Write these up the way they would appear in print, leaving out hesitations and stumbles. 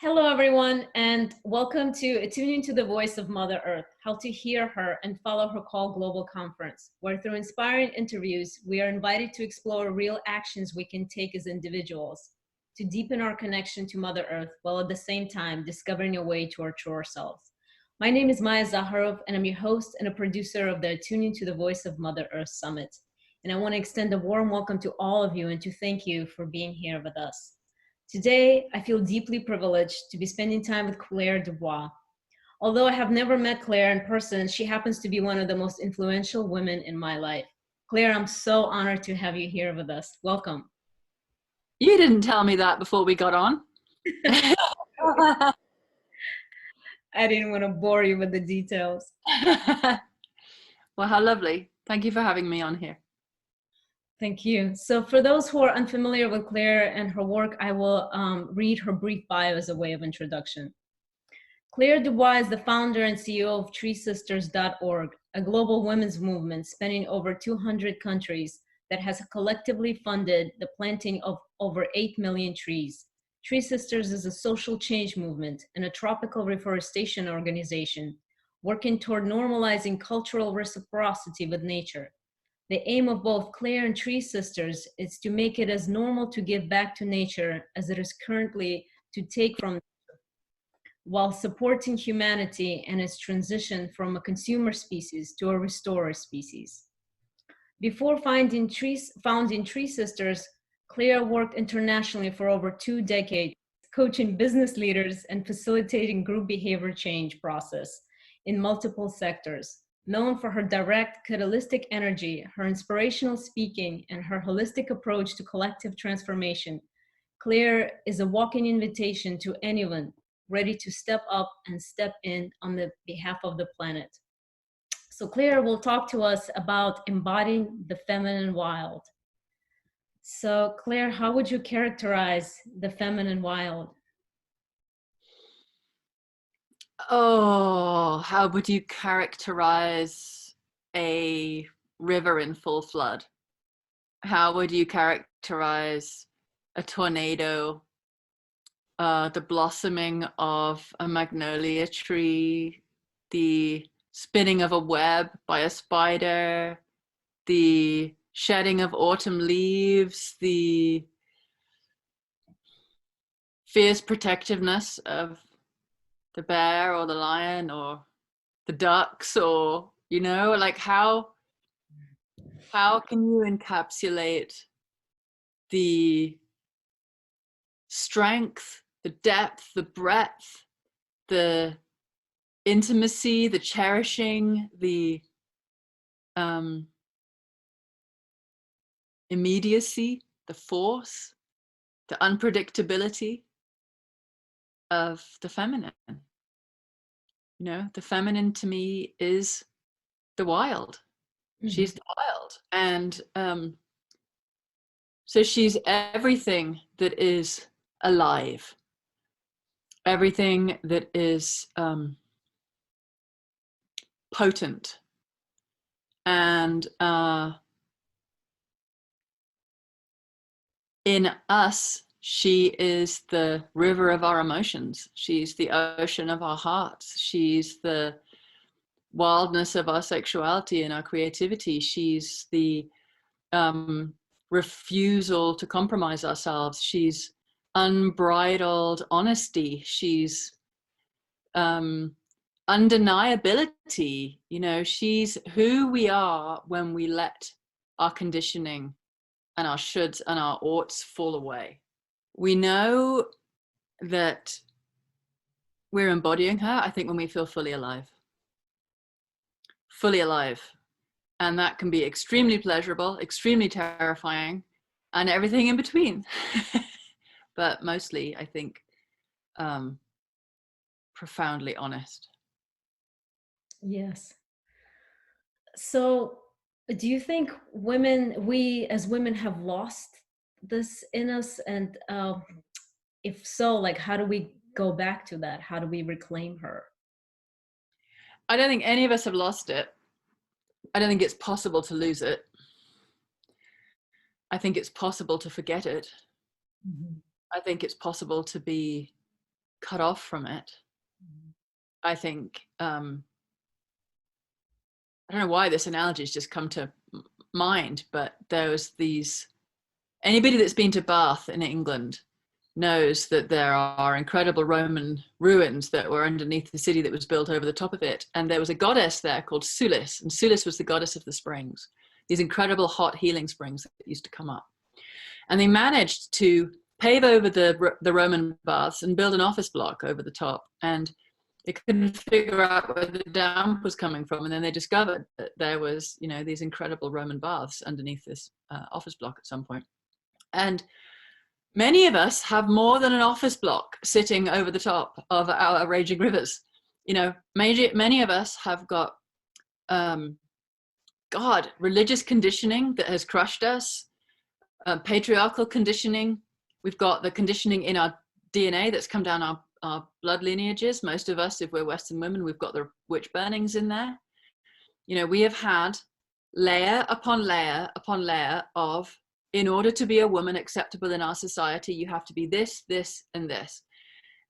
Hello, everyone, and welcome to Attuning to the Voice of Mother Earth, How to Hear Her and Follow Her Call Global Conference, where through inspiring interviews, we are invited to explore real actions we can take as individuals to deepen our connection to Mother Earth, while at the same time discovering a way to our truer selves. My name is Zacharow, and I'm your host and a producer of the Attuning to the Voice of Mother Earth Summit. And I want to extend a warm welcome to all of you and to thank you for being here with us. Today, I feel deeply privileged to be spending time with Clare Dubois. Although I have never met Clare in person, she happens to be one of the most influential women in my life. Clare, I'm so honored to have you here with us. Welcome. You didn't tell me that before we got on. I didn't want to bore you with the details. Well, how lovely. Thank you for having me on here. Thank you. So for those who are unfamiliar with Clare and her work, I will read her brief bio as a way of introduction. Clare Dubois is the founder and CEO of TreeSisters.org, a global women's movement spanning over 200 countries that has collectively funded the planting of over 8 million trees. Tree Sisters is a social change movement and a tropical reforestation organization working toward normalizing cultural reciprocity with nature. The aim of both Clare and Tree Sisters is to make it as normal to give back to nature as it is currently to take from nature, while supporting humanity and its transition from a consumer species to a restorer species. Before founding Tree Sisters, Clare worked internationally for over 2 decades, coaching business leaders and facilitating group behavior change process in multiple sectors. Known for her direct, catalytic energy, her inspirational speaking, and her holistic approach to collective transformation, Clare is a walking invitation to anyone ready to step up and step in on the behalf of the planet. So Clare will talk to us about embodying the feminine wild. So Clare, how would you characterize the feminine wild? Oh, how would you characterize a river in full flood? How would you characterize a tornado, the blossoming of a magnolia tree, the spinning of a web by a spider, the shedding of autumn leaves, the fierce protectiveness of the bear or the lion or the ducks, or like how can you encapsulate the strength, the depth, the breadth, the intimacy, the cherishing, the immediacy, the force, the unpredictability of the feminine? The feminine to me is the wild. Mm-hmm. She's the wild. And so she's everything that is alive, everything that is potent. And in us, she is the river of our emotions. She's the ocean of our hearts. She's the wildness of our sexuality and our creativity. She's the refusal to compromise ourselves. She's unbridled honesty. She's undeniability. She's who we are when we let our conditioning and our shoulds and our oughts fall away. We know that we're embodying her, I think, when we feel fully alive. Fully alive. And that can be extremely pleasurable, extremely terrifying, and everything in between. But mostly, I think, profoundly honest. Yes. So do you think we as women have lost this in us? And if so, like, how do we go back to that? How do we reclaim her? I don't think any of us have lost it. I don't think it's possible to lose it. I think it's possible to forget it. Mm-hmm. I think it's possible to be cut off from it. I think, I don't know why this analogy has just come to mind, but there was anybody that's been to Bath in England knows that there are incredible Roman ruins that were underneath the city that was built over the top of it. And there was a goddess there called Sulis, and Sulis was the goddess of the springs, these incredible hot healing springs that used to come up. And they managed to pave over the Roman baths and build an office block over the top. And they couldn't figure out where the damp was coming from. And then they discovered that there was, these incredible Roman baths underneath this office block at some point. And many of us have more than an office block sitting over the top of our raging rivers. Many of us have got, religious conditioning that has crushed us, patriarchal conditioning. We've got the conditioning in our DNA that's come down our blood lineages. Most of us, if we're Western women, we've got the witch burnings in there. We have had layer upon layer upon layer of, in order to be a woman acceptable in our society, you have to be this, this, and this.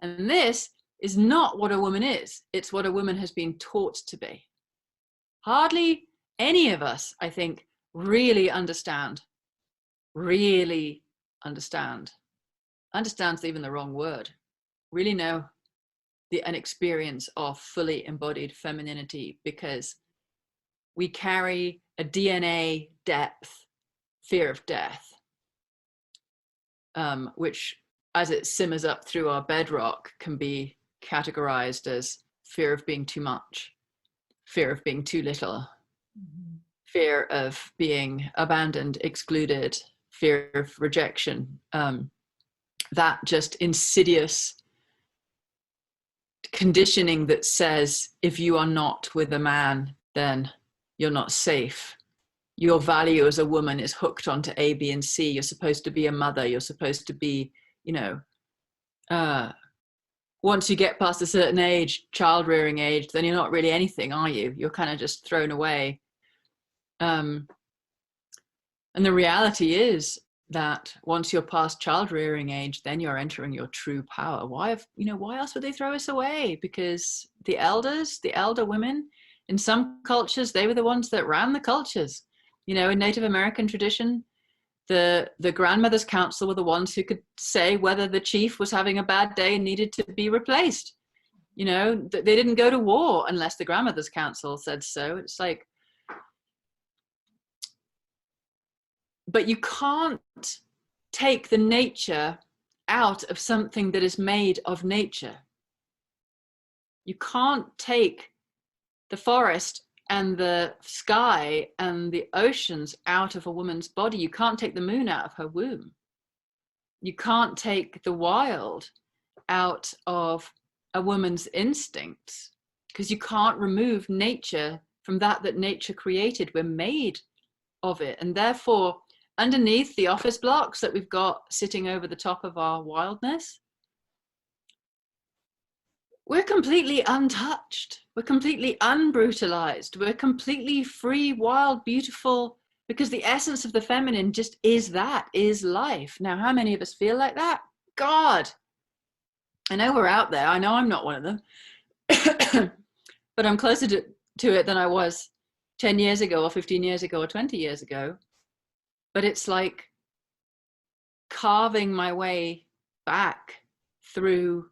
And this is not what a woman is. It's what a woman has been taught to be. Hardly any of us, I think, really understand. Understand's even the wrong word. Really know an experience of fully embodied femininity, because we carry a DNA depth fear of death, which, as it simmers up through our bedrock, can be categorized as fear of being too much, fear of being too little, fear of being abandoned, excluded, fear of rejection. That just insidious conditioning that says, if you are not with a man, then you're not safe. Your value as a woman is hooked onto A, B, and C. You're supposed to be a mother. You're supposed to be, once you get past a certain age, child rearing age, then you're not really anything, are you? You're kind of just thrown away. And the reality is that once you're past child rearing age, then you're entering your true power. Why else would they throw us away? Because the elder women, in some cultures, they were the ones that ran the cultures. In Native American tradition, the grandmother's council were the ones who could say whether the chief was having a bad day and needed to be replaced. They didn't go to war unless the grandmother's council said so. It's like, but you can't take the nature out of something that is made of nature. You can't take the forest and the sky and the oceans out of a woman's body. You can't take the moon out of her womb. You can't take the wild out of a woman's instincts, because you can't remove nature from that nature created. We're made of it. And therefore, underneath the office blocks that we've got sitting over the top of our wildness, we're completely untouched. We're completely unbrutalized. We're completely free, wild, beautiful, because the essence of the feminine just is life. Now, how many of us feel like that? God, I know we're out there. I know I'm not one of them, but I'm closer to it than I was 10 years ago or 15 years ago or 20 years ago. But it's like carving my way back through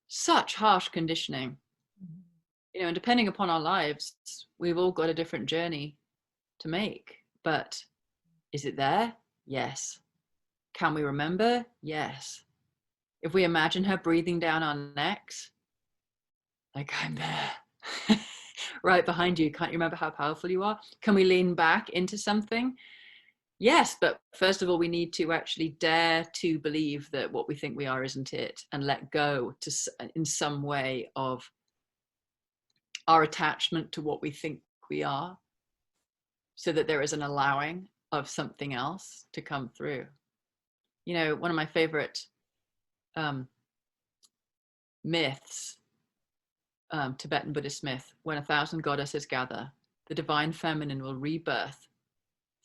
such harsh conditioning, and depending upon our lives, we've all got a different journey to make. But is it there? Yes. Can we remember? Yes. If we imagine her breathing down our necks, like, I'm there, right behind you, can't you remember how powerful you are? Can we lean back into something? Yes, but first of all, we need to actually dare to believe that what we think we are isn't it, and let go in some way of our attachment to what we think we are, so that there is an allowing of something else to come through. One of my favorite myths, Tibetan Buddhist myth, when 1,000 goddesses gather, the divine feminine will rebirth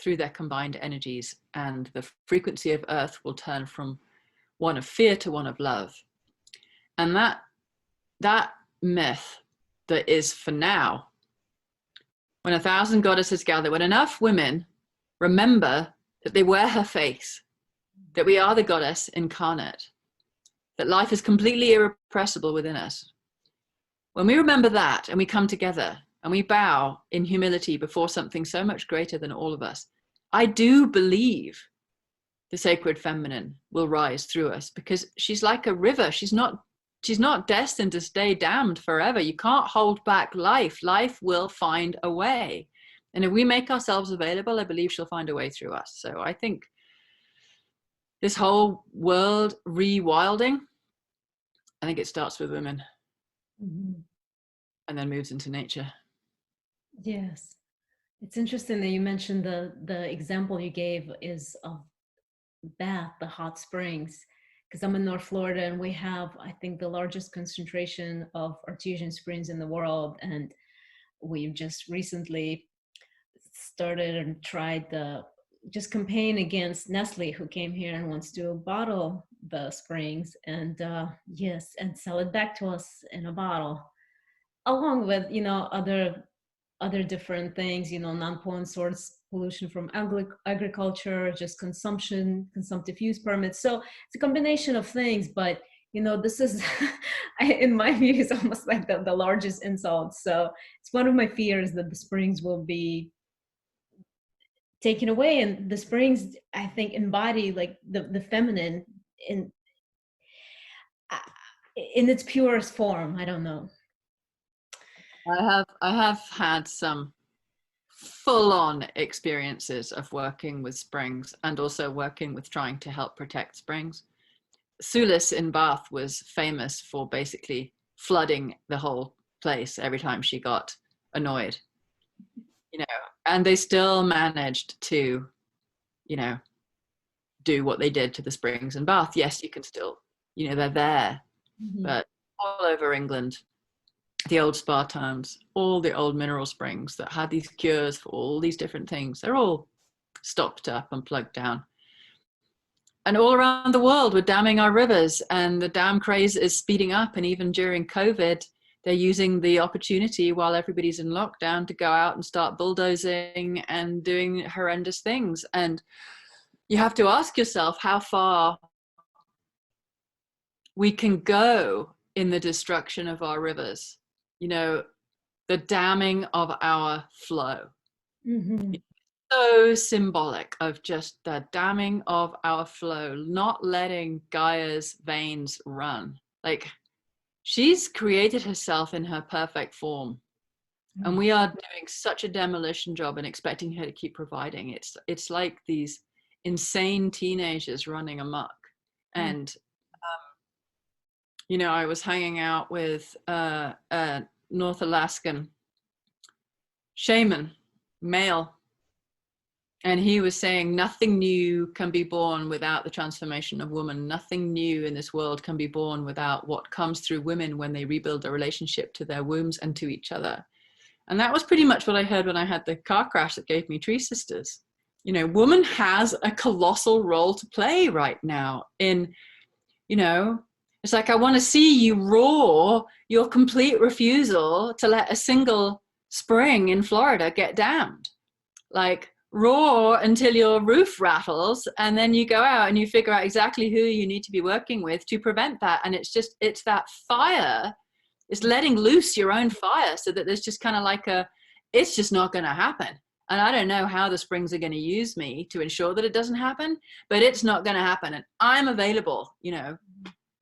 through their combined energies, and the frequency of earth will turn from one of fear to one of love. And that myth that is for now, when 1,000 goddesses gather, when enough women remember that they wear her face, that we are the goddess incarnate, that life is completely irrepressible within us. When we remember that and we come together and we bow in humility before something so much greater than all of us, I do believe the sacred feminine will rise through us, because she's like a river. She's not destined to stay damned forever. You can't hold back life. Life will find a way. And if we make ourselves available, I believe she'll find a way through us. So I think this whole world rewilding, I think it starts with women and then moves into nature. Yes. It's interesting that you mentioned the example you gave is of Bath, the hot springs, because I'm in North Florida and we have, I think, the largest concentration of artesian springs in the world. And we've just recently started and tried the just campaign against Nestle, who came here and wants to bottle the springs and yes, and sell it back to us in a bottle, along with, you know, other different things, you know, non-pollutant source pollution from agriculture, just consumptive use permits. So it's a combination of things, but you know, this is, in my view, is almost like the largest insult. So it's one of my fears that the springs will be taken away, and the springs, I think, embody like the feminine in its purest form. I don't know. I have had some full-on experiences of working with springs and also working with trying to help protect springs. Sulis in Bath was famous for basically flooding the whole place every time she got annoyed, you know, and they still managed to, you know, do what they did to the springs in Bath. Yes, you can still, you know, they're there, but all over England, the old spa towns, all the old mineral springs that had these cures for all these different things, they're all stopped up and plugged down. And all around the world, we're damming our rivers, and the dam craze is speeding up. And even during COVID, they're using the opportunity while everybody's in lockdown to go out and start bulldozing and doing horrendous things. And you have to ask yourself how far we can go in the destruction of our rivers, you know, the damming of our flow. So symbolic of just the damming of our flow, not letting Gaia's veins run. Like, she's created herself in her perfect form, and we are doing such a demolition job and expecting her to keep providing. It's like these insane teenagers running amok. And you know, I was hanging out with a North Alaskan shaman, male, and he was saying nothing new can be born without the transformation of woman. Nothing new in this world can be born without what comes through women when they rebuild a relationship to their wombs and to each other. And that was pretty much what I heard when I had the car crash that gave me Tree Sisters. You know, woman has a colossal role to play right now in, you know, it's like, I want to see you roar your complete refusal to let a single spring in Florida get dammed. Like, roar until your roof rattles, and then you go out and you figure out exactly who you need to be working with to prevent that. And it's that fire, it's letting loose your own fire, so that there's just kind of like it's just not going to happen. And I don't know how the springs are going to use me to ensure that it doesn't happen, but it's not going to happen. And I'm available, you know,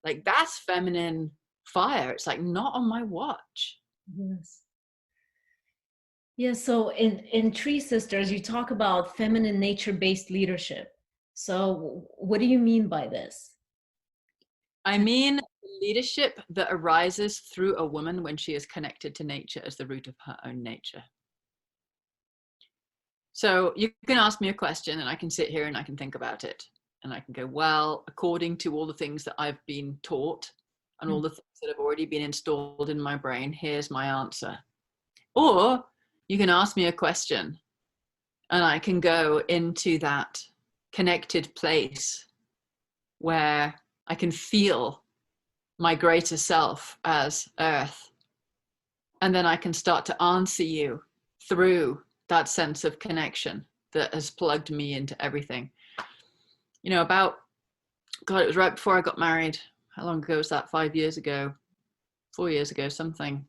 like, that's feminine fire. It's like, not on my watch. Yes. Yeah, so in Tree Sisters, you talk about feminine nature-based leadership. So what do you mean by this? I mean leadership that arises through a woman when she is connected to nature as the root of her own nature. So you can ask me a question and I can sit here and I can think about it. And I can go, well, according to all the things that I've been taught and all the things that have already been installed in my brain, here's my answer. Or you can ask me a question and I can go into that connected place where I can feel my greater self as earth. And then I can start to answer you through that sense of connection that has plugged me into everything. You know, God, it was right before I got married. How long ago was that? 5 years ago, 4 years ago, something.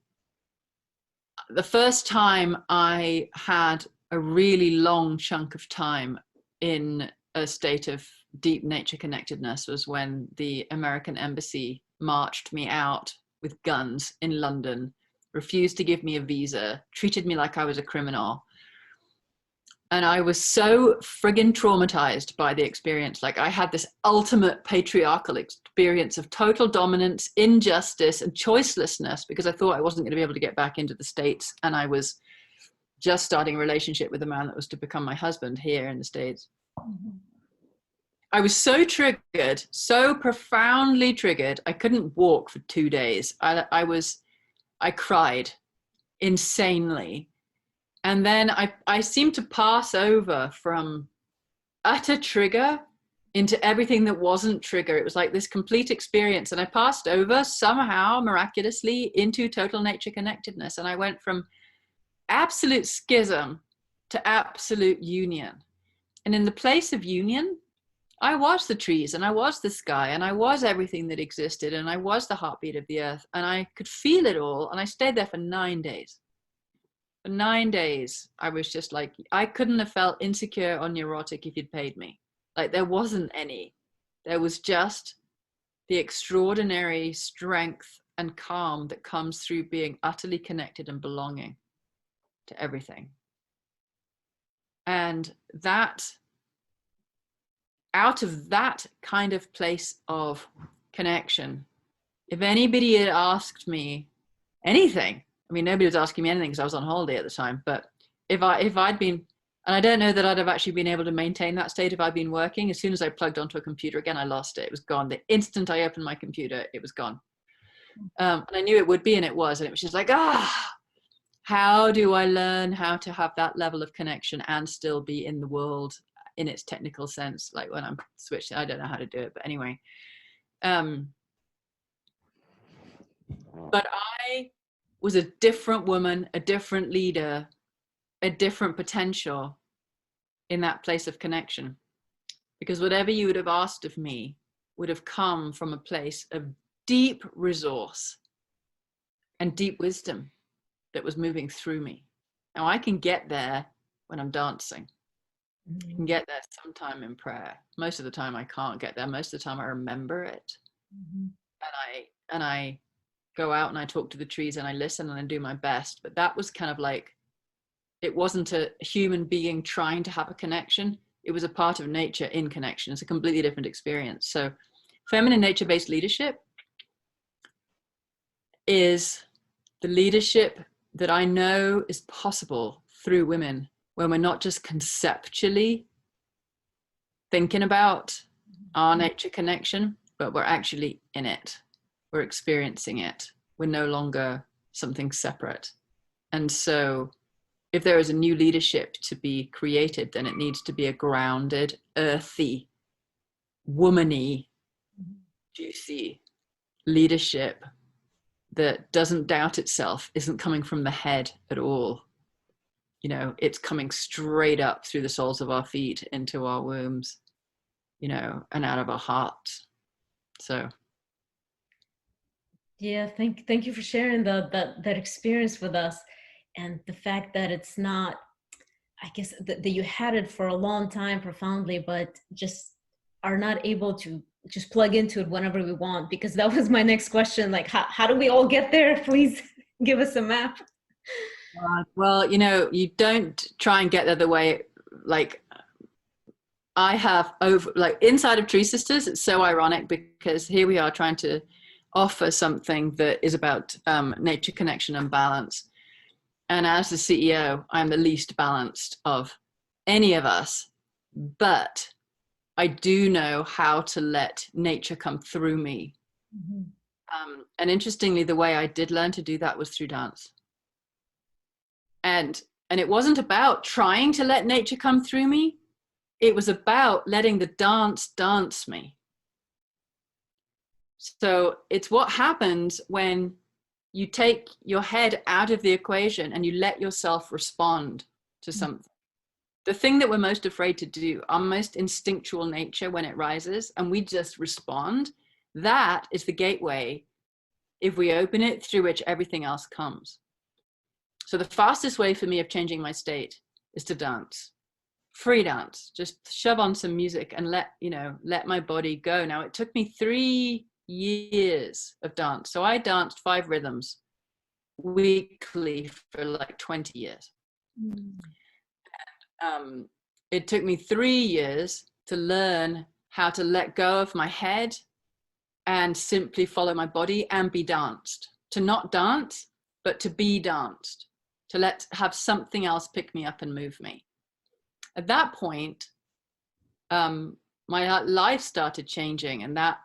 The first time I had a really long chunk of time in a state of deep nature connectedness was when the American embassy marched me out with guns in London, refused to give me a visa, treated me like I was a criminal. And I was so friggin' traumatized by the experience. Like, I had this ultimate patriarchal experience of total dominance, injustice, and choicelessness, because I thought I wasn't going to be able to get back into the States. And I was just starting a relationship with a man that was to become my husband here in the States. Mm-hmm. I was so triggered, so profoundly triggered. I couldn't walk for 2 days. I cried insanely. And then I seemed to pass over from utter trigger into everything that wasn't trigger. It was like this complete experience. And I passed over somehow, miraculously, into total nature connectedness. And I went from absolute schism to absolute union. And in the place of union, I was the trees, and I was the sky, and I was everything that existed, and I was the heartbeat of the earth, and I could feel it all. And I stayed there for 9 days. For 9 days, I was just like, I couldn't have felt insecure or neurotic if you'd paid me. Like, there wasn't any. There was just the extraordinary strength and calm that comes through being utterly connected and belonging to everything. And that, out of that kind of place of connection, if anybody had asked me anything, I mean, nobody was asking me anything because I was on holiday at the time, but if I'd been, and I don't know that I'd have actually been able to maintain that state if I'd been working. As soon as I plugged onto a computer again, I lost it. It was gone. The instant I opened my computer, it was gone. And I knew it would be, and it was. And it was just like, how do I learn how to have that level of connection and still be in the world in its technical sense? Like, when I'm switched, I don't know how to do it, but anyway. But I was a different woman, a different leader, a different potential in that place of connection. Because whatever you would have asked of me would have come from a place of deep resource and deep wisdom that was moving through me. Now, I can get there when I'm dancing. I can get there sometime in prayer. Most of the time I can't get there. Most of the time I remember it. And I go out and I talk to the trees and I listen and I do my best. But that was kind of like, it wasn't a human being trying to have a connection. It was a part of nature in connection. It's a completely different experience. So feminine nature-based leadership is the leadership that I know is possible through women, when we're not just conceptually thinking about our nature connection, but we're actually in it. We're experiencing it. We're no longer something separate. And so if there is a new leadership to be created, then it needs to be a grounded, earthy, womany, juicy leadership that doesn't doubt itself, isn't coming from the head at all. You know, it's coming straight up through the soles of our feet into our wombs, you know, and out of our hearts. So. Yeah, thank you for sharing that experience with us, and the fact that it's not, I guess, that you had it for a long time profoundly, but just are not able to just plug into it whenever we want. Because that was my next question, like, how do we all get there? Please give us a map. Well, you know, you don't try and get there the way, like, I have over, like, inside of Tree Sisters, it's so ironic because here we are trying to offer something that is about nature connection and balance. And as the CEO, I'm the least balanced of any of us, but I do know how to let nature come through me. And interestingly, the way I did learn to do that was through dance. And it wasn't about trying to let nature come through me. It was about letting the dance dance me. So it's what happens when you take your head out of the equation and you let yourself respond to something. The thing that we're most afraid to do, our most instinctual nature when it rises, and we just respond, that is the gateway, if we open it, through which everything else comes. So the fastest way for me of changing my state is to dance. Free dance, just shove on some music and let my body go. Now, it took me 3 years of dance. So I danced 5 rhythms weekly for like 20 years. It took me 3 years to learn how to let go of my head and simply follow my body and be danced. To not dance, but to be danced. To have something else pick me up and move me. At that point, my life started changing, and that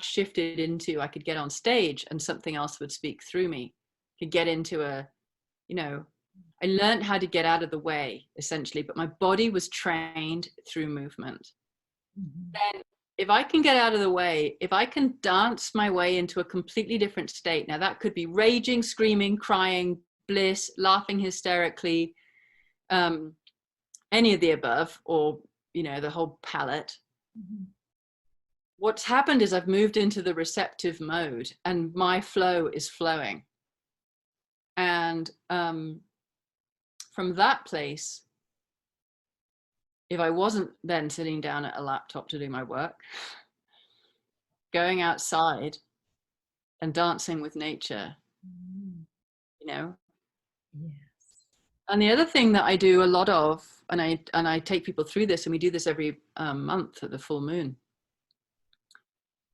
shifted into, I could get on stage and something else would speak through me. Could get into I learned how to get out of the way, essentially, but my body was trained through movement. Then if I can get out of the way, if I can dance my way into a completely different state, now that could be raging, screaming, crying, bliss, laughing hysterically, any of the above, or the whole palette. What's happened is I've moved into the receptive mode and my flow is flowing. And from that place, if I wasn't then sitting down at a laptop to do my work, going outside and dancing with nature, Yes. And the other thing that I do a lot of, and I take people through this, and we do this every month at the full moon,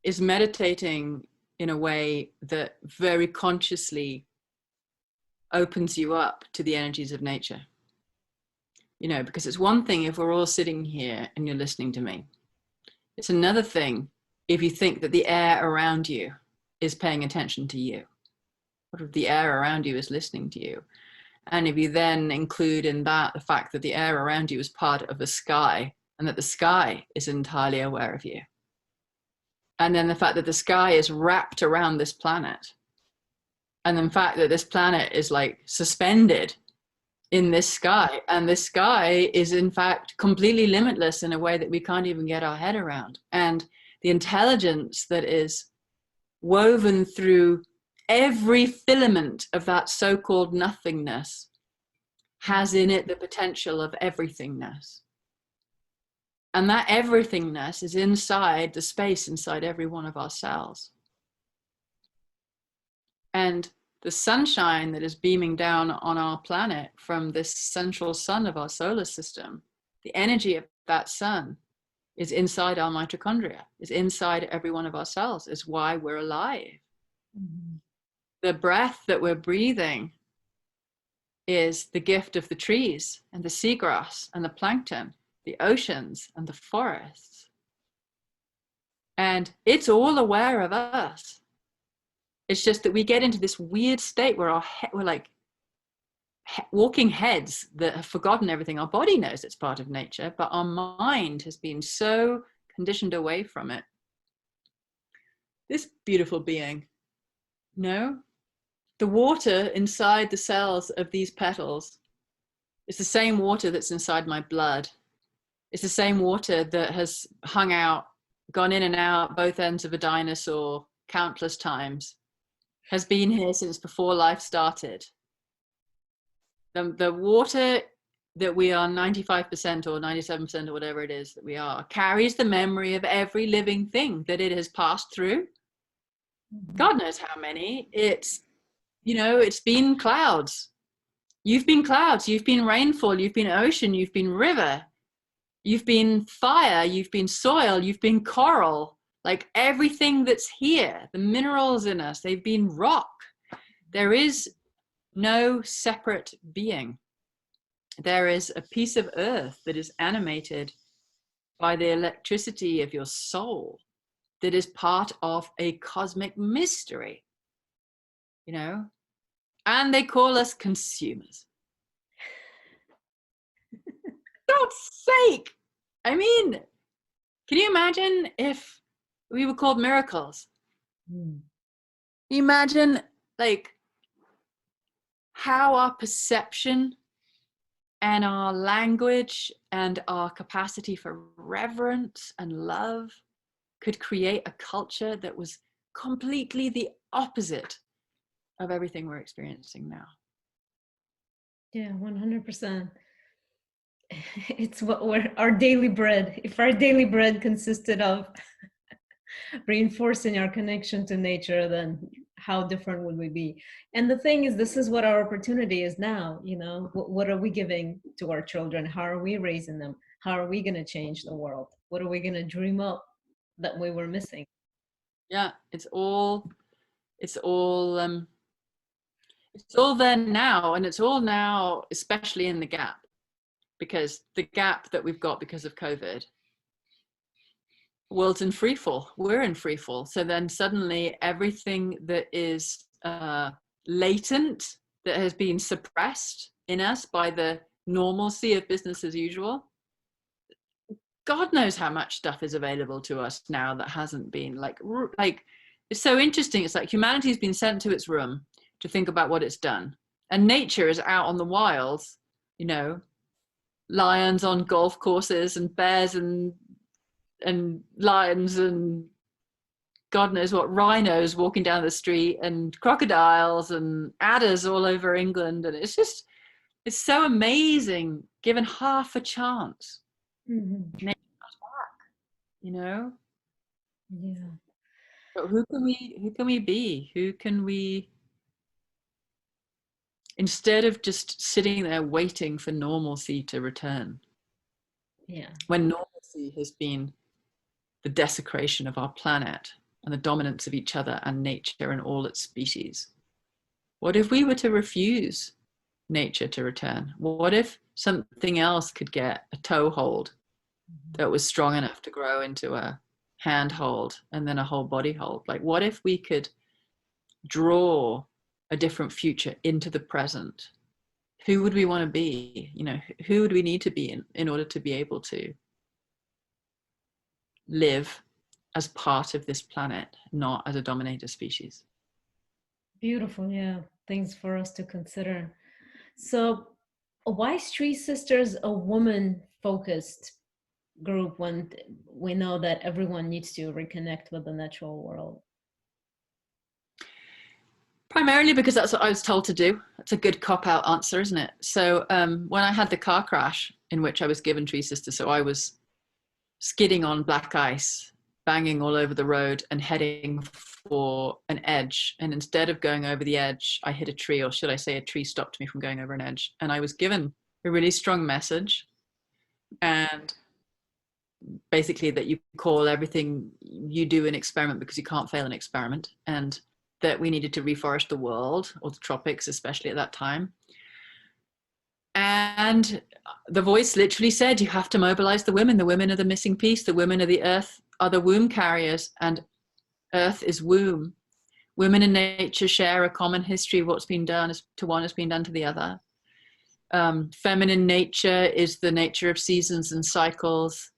is meditating in a way that very consciously opens you up to the energies of nature. Because it's one thing if we're all sitting here and you're listening to me. It's another thing if you think that the air around you is paying attention to you. What if the air around you is listening to you? And if you then include in that the fact that the air around you is part of the sky, and that the sky is entirely aware of you. And then the fact that the sky is wrapped around this planet. And the fact that this planet is like suspended in this sky. And this sky is in fact completely limitless in a way that we can't even get our head around. And the intelligence that is woven through every filament of that so-called nothingness has in it the potential of everythingness. And that everythingness is inside the space inside every one of our cells. And the sunshine that is beaming down on our planet from this central sun of our solar system, the energy of that sun is inside our mitochondria, is inside every one of our cells, is why we're alive. The breath that we're breathing is the gift of the trees and the seagrass and the plankton, the oceans and the forests. And it's all aware of us. It's just that we get into this weird state where we're like walking heads that have forgotten everything. Our body knows it's part of nature, but our mind has been so conditioned away from it. This beautiful being, the water inside the cells of these petals is the same water that's inside my blood. It's the same water that has hung out, gone in and out both ends of a dinosaur countless times, has been here since before life started. The water that we are 95% or 97% or whatever it is that we are, carries the memory of every living thing that it has passed through. God knows how many. It's been clouds. You've been clouds, you've been rainfall, you've been ocean, you've been river, you've been fire, you've been soil, you've been coral. Like everything that's here, the minerals in us, they've been rock. There is no separate being. There is a piece of earth that is animated by the electricity of your soul that is part of a cosmic mystery, and they call us consumers. God's sake. I mean, can you imagine if we were called miracles? Mm. Imagine like how our perception and our language and our capacity for reverence and love could create a culture that was completely the opposite of everything we're experiencing now. Yeah, 100%. It's what our daily bread. If our daily bread consisted of reinforcing our connection to nature, then how different would we be? And the thing is, this is what our opportunity is now. You know, what are we giving to our children? How are we raising them? How are we going to change the world? What are we going to dream up that we were missing? Yeah, it's all it's all there now, and it's all now, especially in the gap, because the gap that we've got because of COVID, world's in free fall. We're in free fall. So then suddenly everything that is latent, that has been suppressed in us by the normalcy of business as usual, God knows how much stuff is available to us now that hasn't been like it's so interesting. It's like humanity's been sent to its room to think about what it's done, and nature is out on the wilds, you know, lions on golf courses and bears and lions and God knows what, rhinos walking down the street and crocodiles and adders all over England. And it's so amazing given half a chance. Mm-hmm. You know, Yeah. but who can we be? Who can we, instead of just sitting there waiting for normalcy to return, Yeah. when normalcy has been the desecration of our planet and the dominance of each other and nature and all its species? What if we were to refuse nature to return? What if something else could get a toehold that was strong enough to grow into a handhold and then a whole body hold? Like, what if we could draw a different future into the present? Who would we want to be? You know, who would we need to be in order to be able to live as part of this planet, not as a dominator species? Beautiful. Yeah. Things for us to consider. So, why is Tree Sisters a woman focused group when we know that everyone needs to reconnect with the natural world? Primarily because that's what I was told to do. That's a good cop-out answer, isn't it? So when I had the car crash in which I was given Tree Sister, so I was skidding on black ice, banging all over the road and heading for an edge. And instead of going over the edge, I hit a tree, or should I say a tree stopped me from going over an edge. And I was given a really strong message, and basically that you call everything you do an experiment because you can't fail an experiment, and that we needed to reforest the world, or the tropics, especially at that time. And the voice literally said, you have to mobilize the women. The women are the missing piece. The women of the earth are the womb carriers, and earth is womb. Women and nature share a common history. What's been done to one has been done to the other. Feminine nature is the nature of seasons and cycles.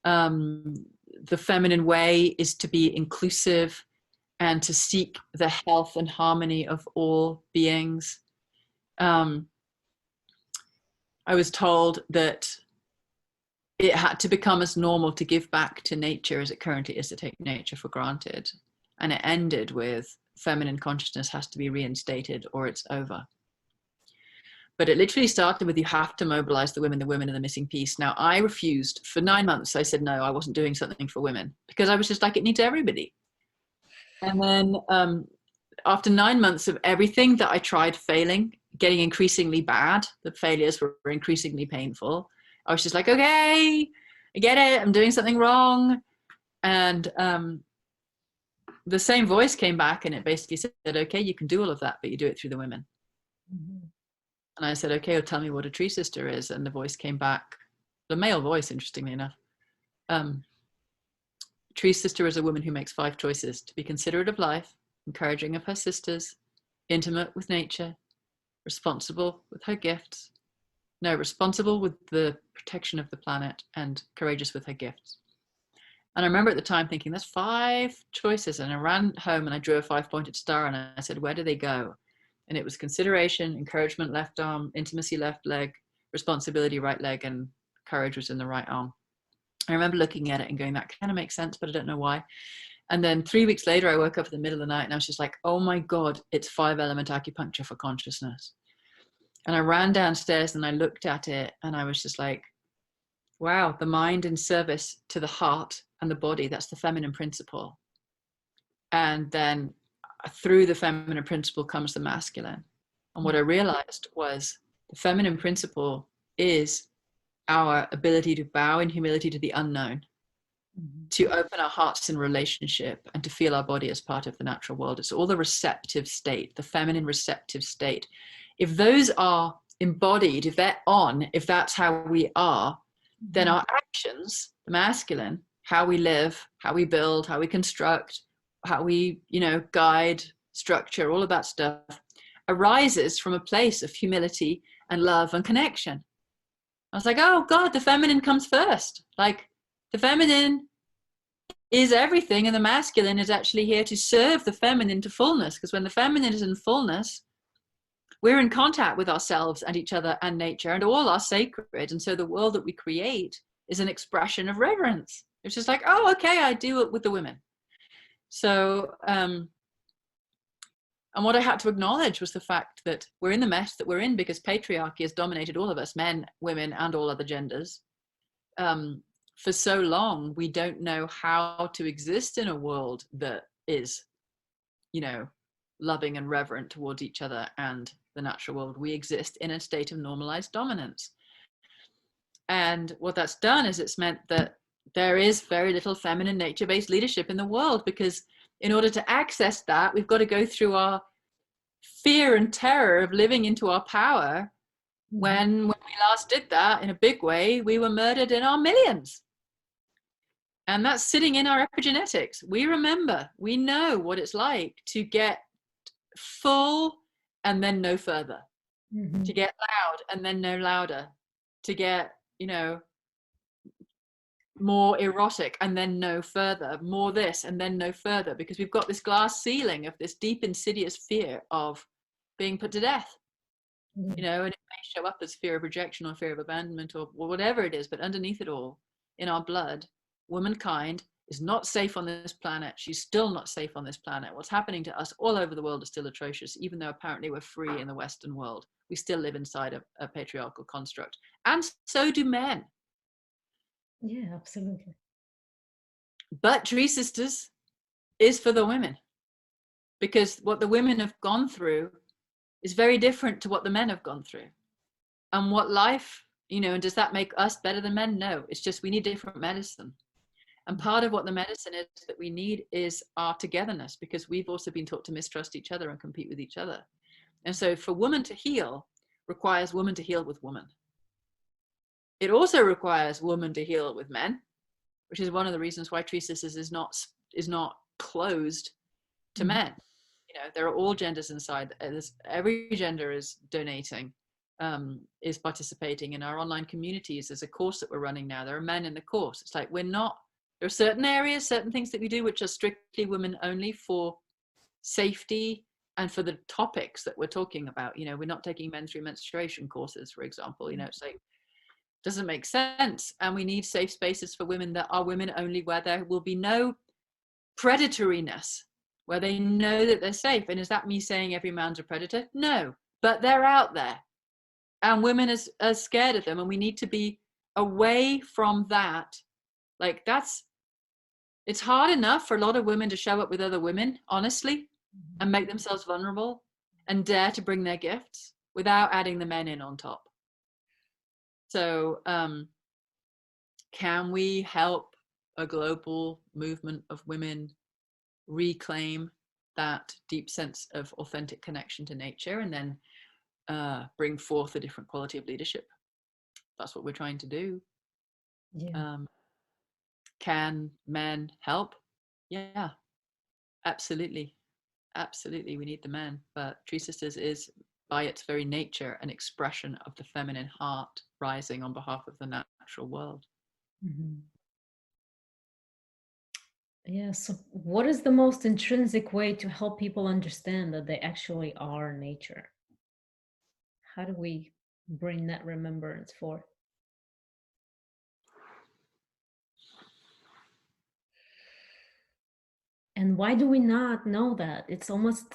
The feminine way is to be inclusive and to seek the health and harmony of all beings. I was told that it had to become as normal to give back to nature as it currently is to take nature for granted. And it ended with feminine consciousness has to be reinstated or it's over. But it literally started with, you have to mobilize the women are the missing piece. Now, I refused for 9 months. I said, no, I wasn't doing something for women, because I was just like, it needs everybody. And then after 9 months of everything that I tried failing, getting increasingly bad, the failures were increasingly painful, I was just like, okay, I get it, I'm doing something wrong. And the same voice came back, and it basically said, okay, you can do all of that, but you do it through the women. Mm-hmm. And I said, okay, well, tell me what a tree sister is. And the voice came back, the male voice, interestingly enough. Tree sister is a woman who makes 5 choices: to be considerate of life, encouraging of her sisters, intimate with nature, responsible with her gifts, no, responsible with the protection of the planet, and courageous with her gifts. And I remember at the time thinking, that's 5 choices. And I ran home and I drew a 5-pointed star and I said, where do they go? And it was consideration, encouragement, left arm, intimacy, left leg, responsibility, right leg, and courage was in the right arm. I remember looking at it and going, that kind of makes sense, but I don't know why. And then 3 weeks later, I woke up in the middle of the night and I was just like, oh my God, it's 5-element acupuncture for consciousness. And I ran downstairs and I looked at it and I was just like, wow, the mind in service to the heart and the body, that's the feminine principle. And then through the feminine principle comes the masculine. And what I realized was the feminine principle is our ability to bow in humility to the unknown, to open our hearts in relationship, and to feel our body as part of the natural world. It's all the receptive state, the feminine receptive state. If those are embodied, if they're on, if that's how we are, then our actions, the masculine, how we live, how we build, how we construct, how we, guide, structure, all of that stuff arises from a place of humility and love and connection. I was like, oh God, the feminine comes first. Like, the feminine is everything, and the masculine is actually here to serve the feminine to fullness. Because when the feminine is in fullness, we're in contact with ourselves and each other and nature, and all are sacred. And so the world that we create is an expression of reverence. It's just like, oh, okay, I do it with the women. So, and what I had to acknowledge was the fact that we're in the mess that we're in because patriarchy has dominated all of us, men, women, and all other genders. For so long, we don't know how to exist in a world that is, loving and reverent towards each other and the natural world. We exist in a state of normalized dominance. And what that's done is it's meant that there is very little feminine nature-based leadership in the world, because in order to access that, we've got to go through our fear and terror of living into our power. When we last did that in a big way, we were murdered in our millions. And that's sitting in our epigenetics. We remember, we know what it's like to get full and then no further, to get loud and then no louder, to get, more erotic and then no further, more this and then no further, because we've got this glass ceiling of this deep insidious fear of being put to death, and it may show up as fear of rejection or fear of abandonment or whatever it is, but underneath it all, in our blood, womankind is not safe on this planet. She's still not safe on this planet. What's happening to us all over the world is still atrocious, even though apparently we're free in the Western world. We still live inside a patriarchal construct, and so do men. Yeah, absolutely. But Tree Sisters is for the women, because what the women have gone through is very different to what the men have gone through. And what life, and does that make us better than men? No, it's just we need different medicine. And part of what the medicine is that we need is our togetherness, because we've also been taught to mistrust each other and compete with each other. And so for woman to heal requires woman to heal with woman. It also requires woman to heal with men, which is one of the reasons why Tree Sisters is not closed to men. There are all genders inside. Every gender is donating, is participating in our online communities. There's a course that we're running now. There are men in the course. It's like there are certain areas, certain things that we do which are strictly women only for safety and for the topics that we're talking about. We're not taking men through menstruation courses, for example. It's like, doesn't make sense. And we need safe spaces for women that are women only, where there will be no predatoriness, where they know that they're safe. And is that me saying every man's a predator? No, but they're out there and women are scared of them, and we need to be away from that. Like, it's hard enough for a lot of women to show up with other women, honestly, and make themselves vulnerable and dare to bring their gifts without adding the men in on top. So can we help a global movement of women reclaim that deep sense of authentic connection to nature, and then bring forth a different quality of leadership? That's what we're trying to do. Yeah. Can men help? Yeah, absolutely. Absolutely, we need the men. But Tree Sisters is, by its very nature, an expression of the feminine heart rising on behalf of the natural world. Yeah, so what is the most intrinsic way to help people understand that they actually are nature? How do we bring that remembrance forth? And why do we not know that? It's almost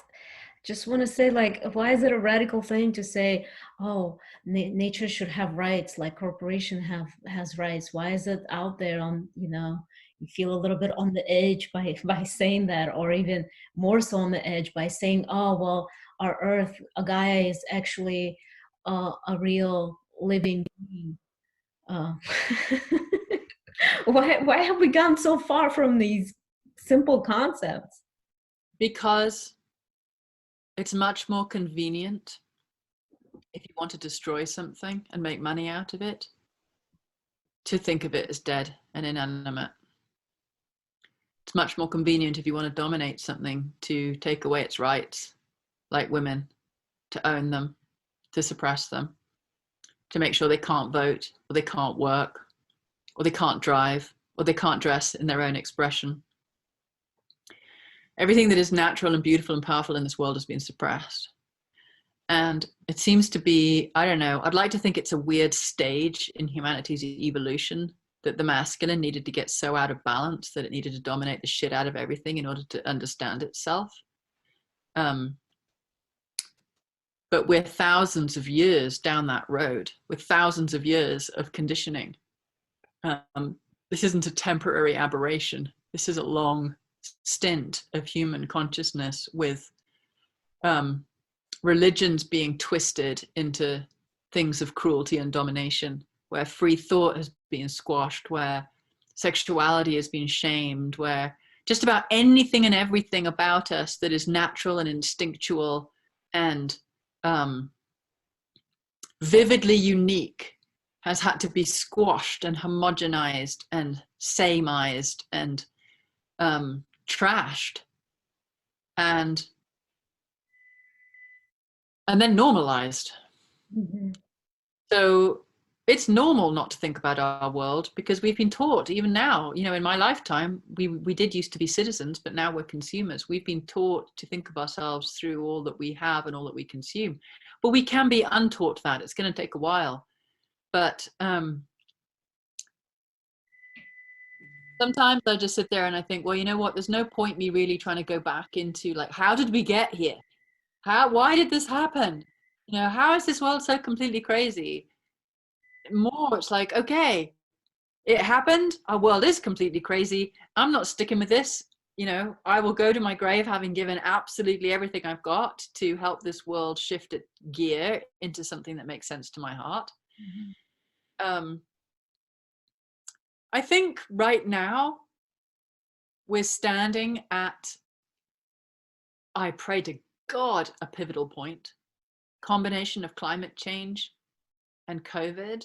just want to say, like, why is it a radical thing to say, oh, nature should have rights like corporation has rights? Why is it out there on, you feel a little bit on the edge by by saying that, or even more so on the edge by saying, oh, well, our earth, a guy is actually a real living being. uh, why have we gone so far from these simple concepts? Because it's much more convenient if you want to destroy something and make money out of it to think of it as dead and inanimate. It's much more convenient if you want to dominate something to take away its rights, like women, to own them, to suppress them, to make sure they can't vote, or they can't work, or they can't drive, or they can't dress in their own expression. Everything that is natural and beautiful and powerful in this world has been suppressed. And it seems to be, I don't know, I'd like to think it's a weird stage in humanity's evolution that the masculine needed to get so out of balance that it needed to dominate the shit out of everything in order to understand itself. But we're thousands of years down that road with thousands of years of conditioning. This isn't a temporary aberration. This is a long stint of human consciousness with religions being twisted into things of cruelty and domination, where free thought has been squashed, where sexuality has been shamed, where just about anything and everything about us that is natural and instinctual and vividly unique has had to be squashed and homogenized and samized and trashed and then normalized. Mm-hmm. So it's normal not to think about our world because we've been taught, even now, in my lifetime, we did used to be citizens, but now we're consumers. We've been taught to think of ourselves through all that we have and all that we consume. But we can be untaught that. It's going to take a while. But sometimes I just sit there and I think, well, you know what? There's no point me really trying to go back into like, how did we get here? Why did this happen? How is this world so completely crazy? More, it's like, okay, it happened. Our world is completely crazy. I'm not sticking with this. I will go to my grave having given absolutely everything I've got to help this world shift its gear into something that makes sense to my heart. Mm-hmm. I think right now we're standing at, I pray to God, a pivotal point. Combination of climate change and COVID.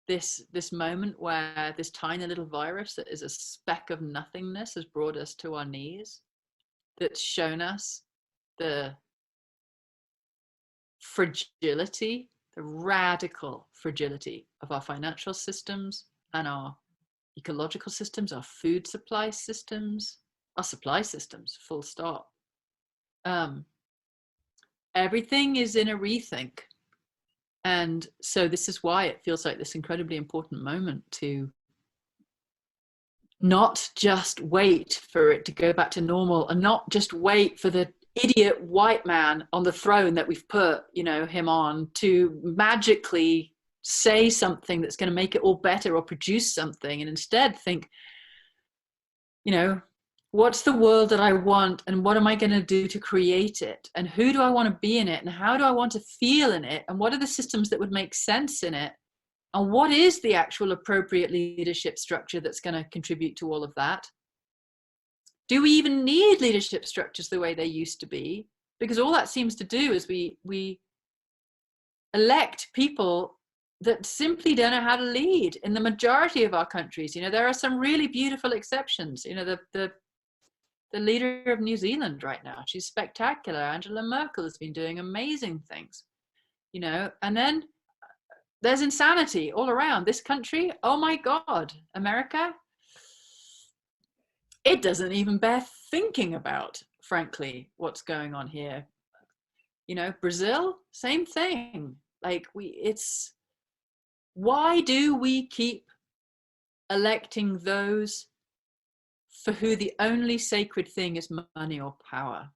This moment where this tiny little virus that is a speck of nothingness has brought us to our knees, that's shown us the fragility, the radical fragility of our financial systems and our ecological systems, our food supply systems, our supply systems, full stop. Everything is in a rethink. And so this is why it feels like this incredibly important moment to not just wait for it to go back to normal and not just wait for the idiot white man on the throne that we've put, him on to magically say something that's going to make it all better or produce something, and instead think, what's the world that I want and what am I going to do to create it? And who do I want to be in it? And how do I want to feel in it? And what are the systems that would make sense in it? And what is the actual appropriate leadership structure that's going to contribute to all of that? Do we even need leadership structures the way they used to be? Because all that seems to do is we elect people that simply don't know how to lead in the majority of our countries. There are some really beautiful exceptions. The leader of New Zealand right now, she's spectacular. Angela Merkel has been doing amazing things, and then there's insanity all around this country. Oh my God, America. it doesn't even bear thinking about, frankly, what's going on here. You know, Brazil, same thing. Like why do we keep electing those for who the only sacred thing is money or power?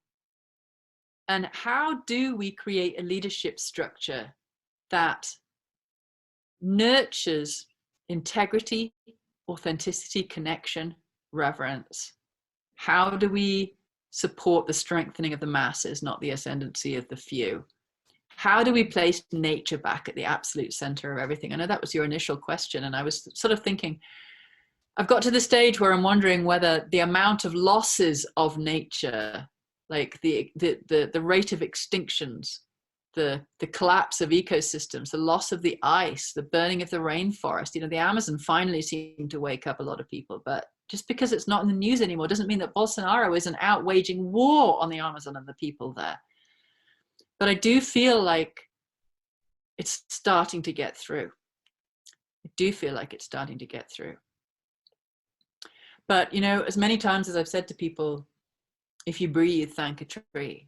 And how do we create a leadership structure that nurtures integrity, authenticity, connection, reverence? How do we support the strengthening of the masses, not the ascendancy of the few? How do we place nature back at the absolute center of everything? I know that was your initial question, and I was sort of thinking, I've got to the stage where I'm wondering whether the amount of losses of nature, like the rate of extinctions, the collapse of ecosystems, the loss of the ice, the burning of the rainforest. You know, the Amazon finally seemed to wake up a lot of people, but just because it's not in the news anymore doesn't mean that Bolsonaro isn't out waging war on the Amazon and the people there. But I do feel like it's starting to get through. I do feel like it's starting to get through. But, you know, as many times as I've said to people, if you breathe, thank a tree.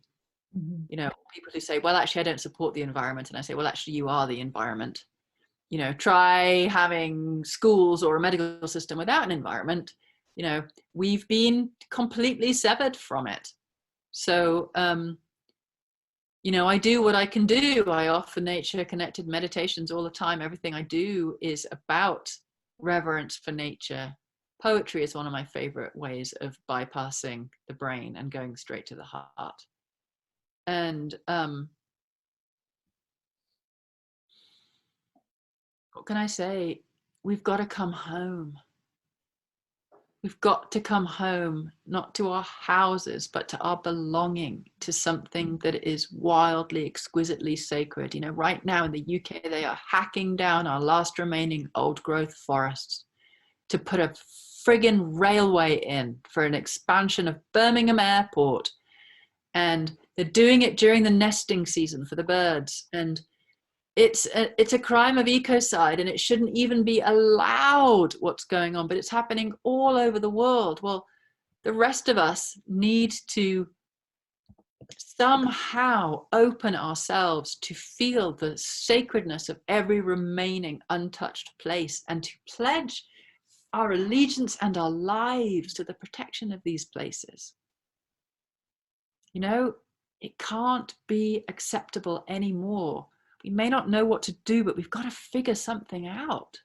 Mm-hmm. You know, people who say, well, actually, I don't support the environment. And I say, well, actually, you are the environment. You know, try having schools or a medical system without an environment. You know, we've been completely severed from it. So, you know, I do what I can do. I offer nature connected meditations all the time. Everything I do is about reverence for nature. Poetry is one of my favorite ways of bypassing the brain and going straight to the heart. And what can I say? We've got to come home. We've got to come home, not to our houses, but to our belonging, to something that is wildly, exquisitely sacred. You know, right now in the UK, they are hacking down our last remaining old growth forests to put a friggin' railway in for an expansion of Birmingham Airport. And they're doing it during the nesting season for the birds. And it's a crime of ecocide, and it shouldn't even be allowed, what's going on, but it's happening all over the world. Well, the rest of us need to somehow open ourselves to feel the sacredness of every remaining untouched place, and to pledge our allegiance and our lives to the protection of these places. You know, it can't be acceptable anymore. We may not know what to do, but we've got to figure something out.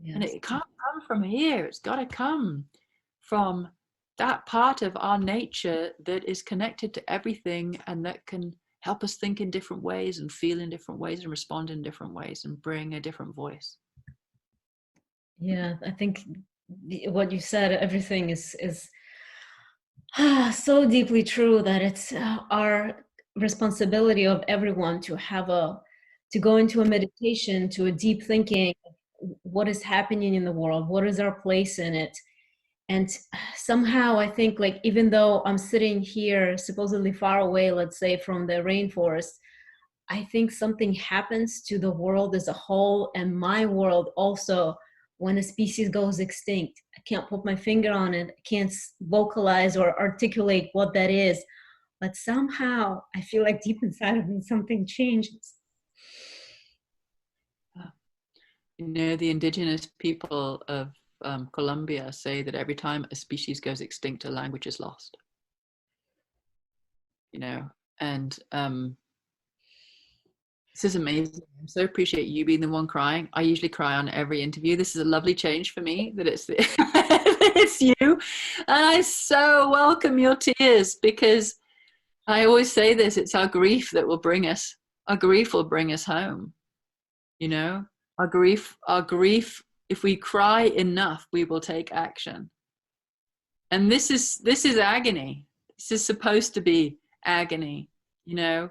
Yes. And it can't come from here. It's got to come from that part of our nature that is connected to everything, and that can help us think in different ways and feel in different ways and respond in different ways and bring a different voice. Yeah, I think what you said, everything is so deeply true, that it's our responsibility of everyone to go into a meditation, to a deep thinking, what is happening in the world, what is our place in it. And somehow I think, like, even though I'm sitting here supposedly far away, let's say, from the rainforest, I think something happens to the world as a whole, and my world also, when a species goes extinct. I can't put my finger on it, I can't vocalize or articulate what that is, but somehow I feel like deep inside of me something changes. You know, the indigenous people of Colombia say that every time a species goes extinct, a language is lost. You know, and this is amazing. I so appreciate you being the one crying. I usually cry on every interview. This is a lovely change for me, that it's it's you. And I so welcome your tears, because I always say this, it's our grief that will bring us, our grief will bring us home. You know, our grief, if we cry enough, we will take action. And this is agony. This is supposed to be agony, you know.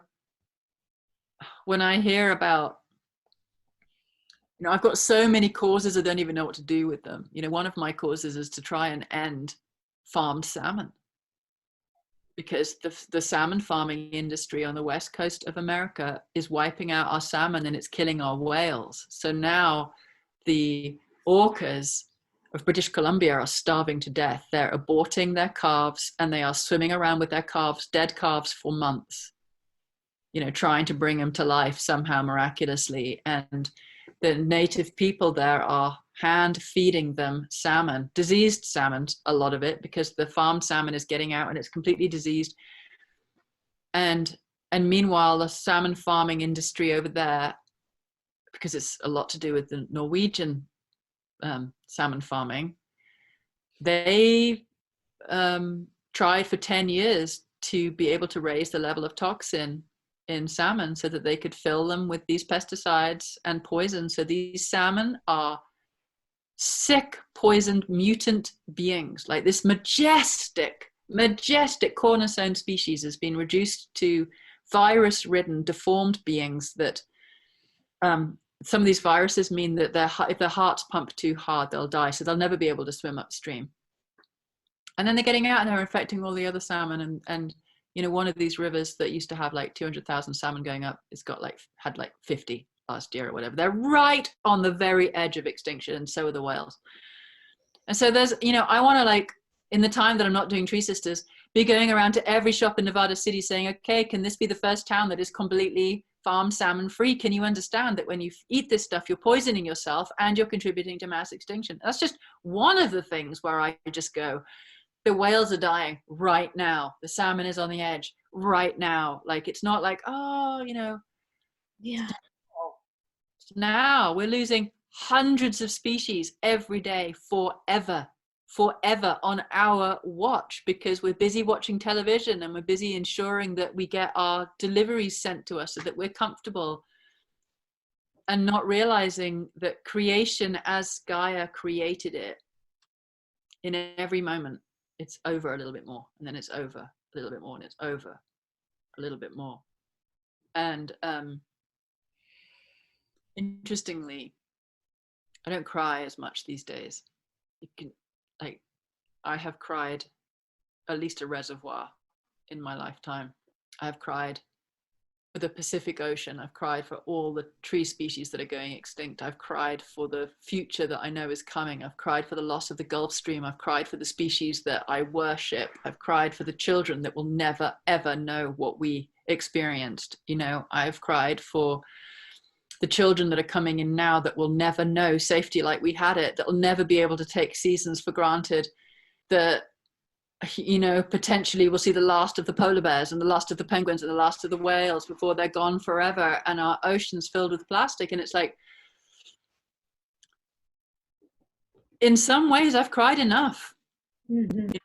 When I hear about, you know, I've got so many causes, I don't even know what to do with them. You know, one of my causes is to try and end farmed salmon, because the salmon farming industry on the west coast of America is wiping out our salmon, and it's killing our whales. So now the orcas of British Columbia are starving to death. They're aborting their calves, and they are swimming around with their calves, dead calves, for months, you know, trying to bring them to life somehow miraculously. And the native people there are hand feeding them salmon, diseased salmon, a lot of it, because the farmed salmon is getting out and it's completely diseased. And meanwhile, the salmon farming industry over there, because it's a lot to do with the Norwegian salmon farming, they tried for 10 years to be able to raise the level of toxin in salmon so that they could fill them with these pesticides and poison. So these salmon are sick, poisoned, mutant beings. Like this majestic cornerstone species has been reduced to virus-ridden, deformed beings that some of these viruses mean that if their hearts pump too hard, they'll die. So they'll never be able to swim upstream. And then they're getting out and they're infecting all the other salmon. And you know, one of these rivers that used to have like 200,000 salmon going up, it's got had 50 last year or whatever. They're right on the very edge of extinction, and so are the whales. And so there's, you know, I want to, like, in the time that I'm not doing Tree Sisters, be going around to every shop in Nevada City saying, okay, can this be the first town that is completely farm salmon free? Can you understand that when you eat this stuff, you're poisoning yourself and you're contributing to mass extinction? That's just one of the things where I just go, the whales are dying right now. The salmon is on the edge right now. Like, it's not like, oh, you know, Yeah. now we're losing hundreds of species every day forever on our watch, because we're busy watching television and we're busy ensuring that we get our deliveries sent to us so that we're comfortable, and not realizing that creation as Gaia created it, in every moment it's over a little bit more, and then it's over a little bit more, and it's over a little bit more. And interestingly, I don't cry as much these days. You can, like, I have cried at least a reservoir in my lifetime. I've cried for the Pacific Ocean. I've cried for all the tree species that are going extinct. I've cried for the future that I know is coming. I've cried for the loss of the Gulf Stream. I've cried for the species that I worship. I've cried for the children that will never, ever know what we experienced. You know, I've cried for the children that are coming in now that will never know safety like we had it, that will never be able to take seasons for granted, that, you know, potentially we'll see the last of the polar bears and the last of the penguins and the last of the whales before they're gone forever, and our oceans filled with plastic. And it's like, in some ways I've cried enough. Mm-hmm. In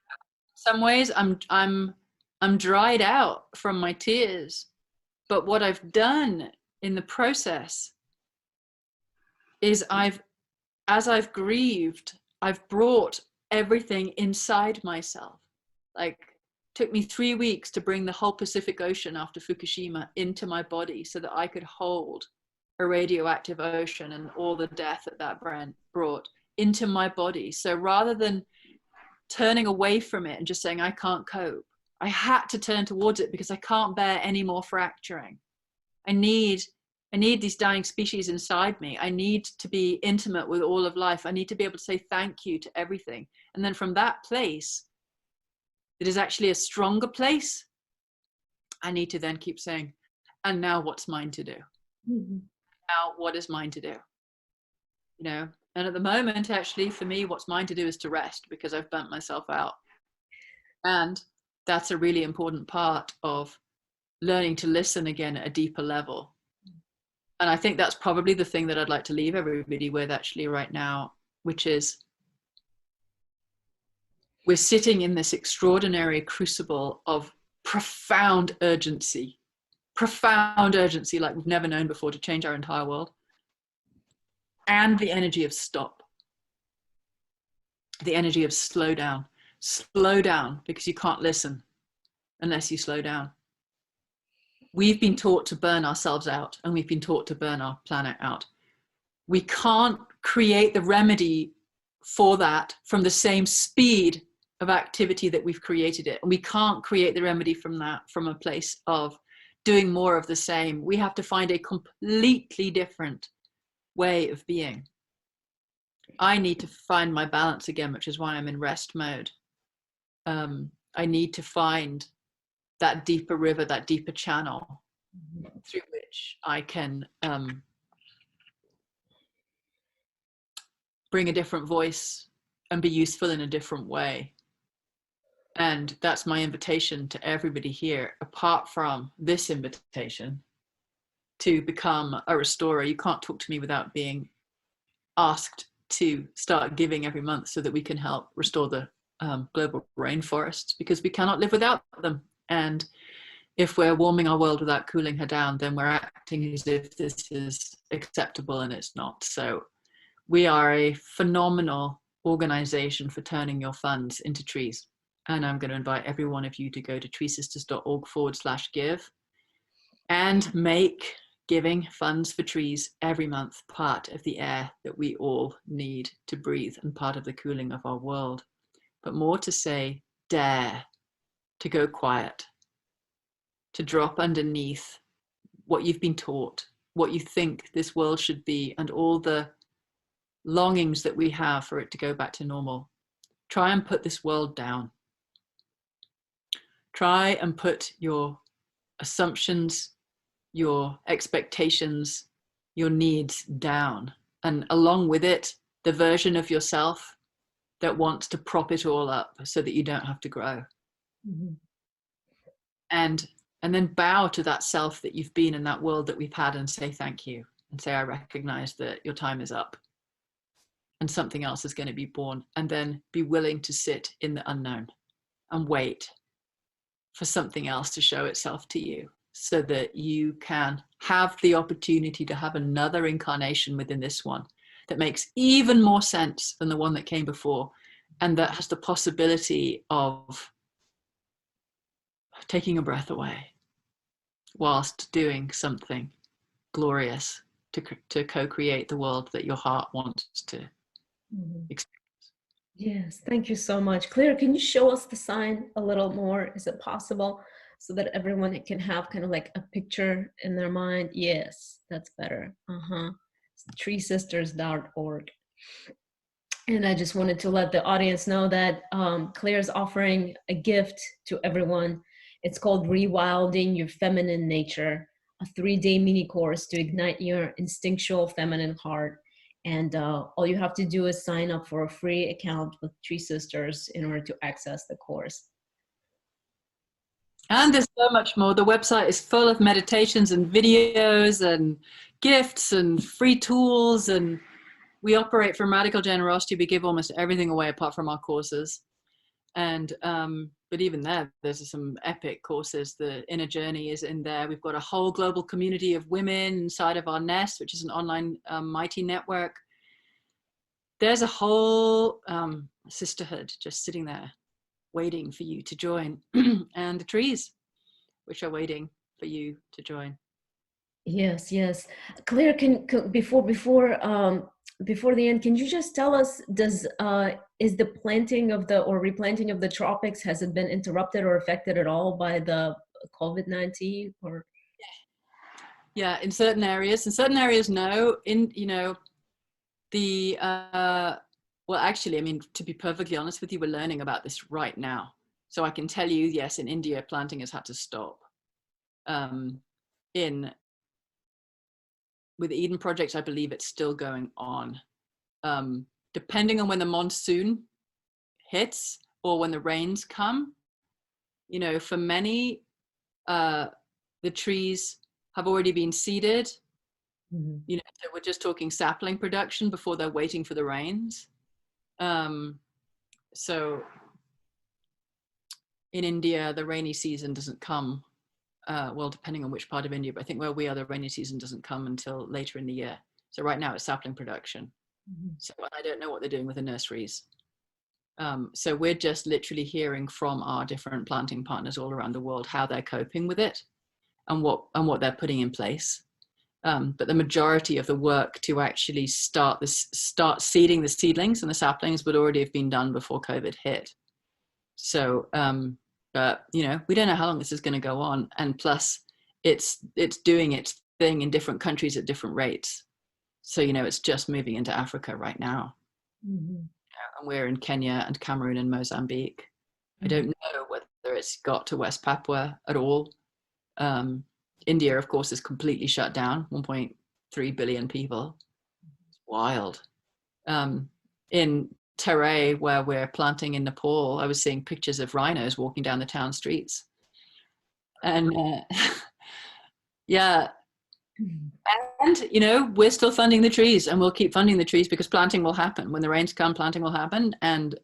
some ways I'm dried out from my tears, but what I've done in the process is as I've grieved, I've brought everything inside myself. Like, took me 3 weeks to bring the whole Pacific Ocean after Fukushima into my body so that I could hold a radioactive ocean and all the death that brought into my body. So rather than turning away from it and just saying I can't cope, I had to turn towards it, because I can't bear any more fracturing. I need these dying species inside me. I need to be intimate with all of life. I need to be able to say thank you to everything. And then from that place, it is actually a stronger place, I need to then keep saying, and now what's mine to do? Mm-hmm. Now what is mine to do? You know, and at the moment, actually, for me, what's mine to do is to rest, because I've burnt myself out. And that's a really important part of learning to listen again at a deeper level. And I think that's probably the thing that I'd like to leave everybody with actually right now, which is we're sitting in this extraordinary crucible of profound urgency like we've never known before, to change our entire world, and the energy of stop, the energy of slow down, because you can't listen unless you slow down. We've been taught to burn ourselves out, and we've been taught to burn our planet out. We can't create the remedy for that from the same speed of activity that we've created it. And we can't create the remedy from that from a place of doing more of the same. We have to find a completely different way of being. I need to find my balance again, which is why I'm in rest mode. I need to find that deeper river, that deeper channel through which I can bring a different voice and be useful in a different way. And that's my invitation to everybody here, apart from this invitation to become a restorer. You can't talk to me without being asked to start giving every month so that we can help restore the global rainforests, because we cannot live without them. And if we're warming our world without cooling her down, then we're acting as if this is acceptable, and it's not. So we are a phenomenal organization for turning your funds into trees. And I'm going to invite every one of you to go to treesisters.org/give and make giving funds for trees every month part of the air that we all need to breathe and part of the cooling of our world. But more to say, dare to go quiet, to drop underneath what you've been taught, what you think this world should be, and all the longings that we have for it to go back to normal. Try and put this world down. Try and put your assumptions, your expectations, your needs down. And along with it, the version of yourself that wants to prop it all up so that you don't have to grow. Mm-hmm. And then bow to that self that you've been in that world that we've had, and say thank you, and say, I recognize that your time is up and something else is going to be born. And then be willing to sit in the unknown and wait for something else to show itself to you, so that you can have the opportunity to have another incarnation within this one that makes even more sense than the one that came before, and that has the possibility of taking a breath away whilst doing something glorious to co-create the world that your heart wants to experience. Yes, thank you so much. Claire, can you show us the sign a little more? Is it possible, so that everyone can have kind of like a picture in their mind? Yes, that's better. It's treesisters.org. And I just wanted to let the audience know that Claire's offering a gift to everyone. It's called Rewilding Your Feminine Nature, a 3-day mini course to ignite your instinctual feminine heart. And all you have to do is sign up for a free account with Tree Sisters in order to access the course. And there's so much more. The website is full of meditations and videos and gifts and free tools. And we operate from radical generosity. We give almost everything away apart from our courses. And but even there's some epic courses. The Inner Journey is in there. We've got a whole global community of women inside of our nest, which is an online mighty network. There's a whole sisterhood just sitting there waiting for you to join. And the trees, which are waiting for you to join. Yes, yes. Claire, before the end, can you just tell us, is the planting of or replanting of the tropics, has it been interrupted or affected at all by the COVID-19? Or yeah, in certain areas no. Well, actually, I mean, to be perfectly honest with you, we're learning about this right now. So I can tell you, yes, in India, planting has had to stop. With the Eden Project, I believe it's still going on. Depending on when the monsoon hits or when the rains come, for many, the trees have already been seeded. Mm-hmm. So we're just talking sapling production before they're waiting for the rains. So in India, the rainy season doesn't come, well, depending on which part of India, but I think where we are, the rainy season doesn't come until later in the year. So right now it's sapling production. Mm-hmm. So I don't know what they're doing with the nurseries. So we're just literally hearing from our different planting partners all around the world how they're coping with it and what they're putting in place. But the majority of the work to actually start seeding the seedlings and the saplings would already have been done before COVID hit. So, but we don't know how long this is going to go on, and plus, it's doing its thing in different countries at different rates. So it's just moving into Africa right now. Mhm. And we're in Kenya and Cameroon and Mozambique. I don't know whether it's got to West Papua at all. India, of course, is completely shut down. 1.3 billion people. It's wild. In Terai, where we're planting in Nepal, I was seeing pictures of rhinos walking down the town streets. And yeah, and we're still funding the trees, and we'll keep funding the trees because planting will happen. When the rains come, planting will happen. And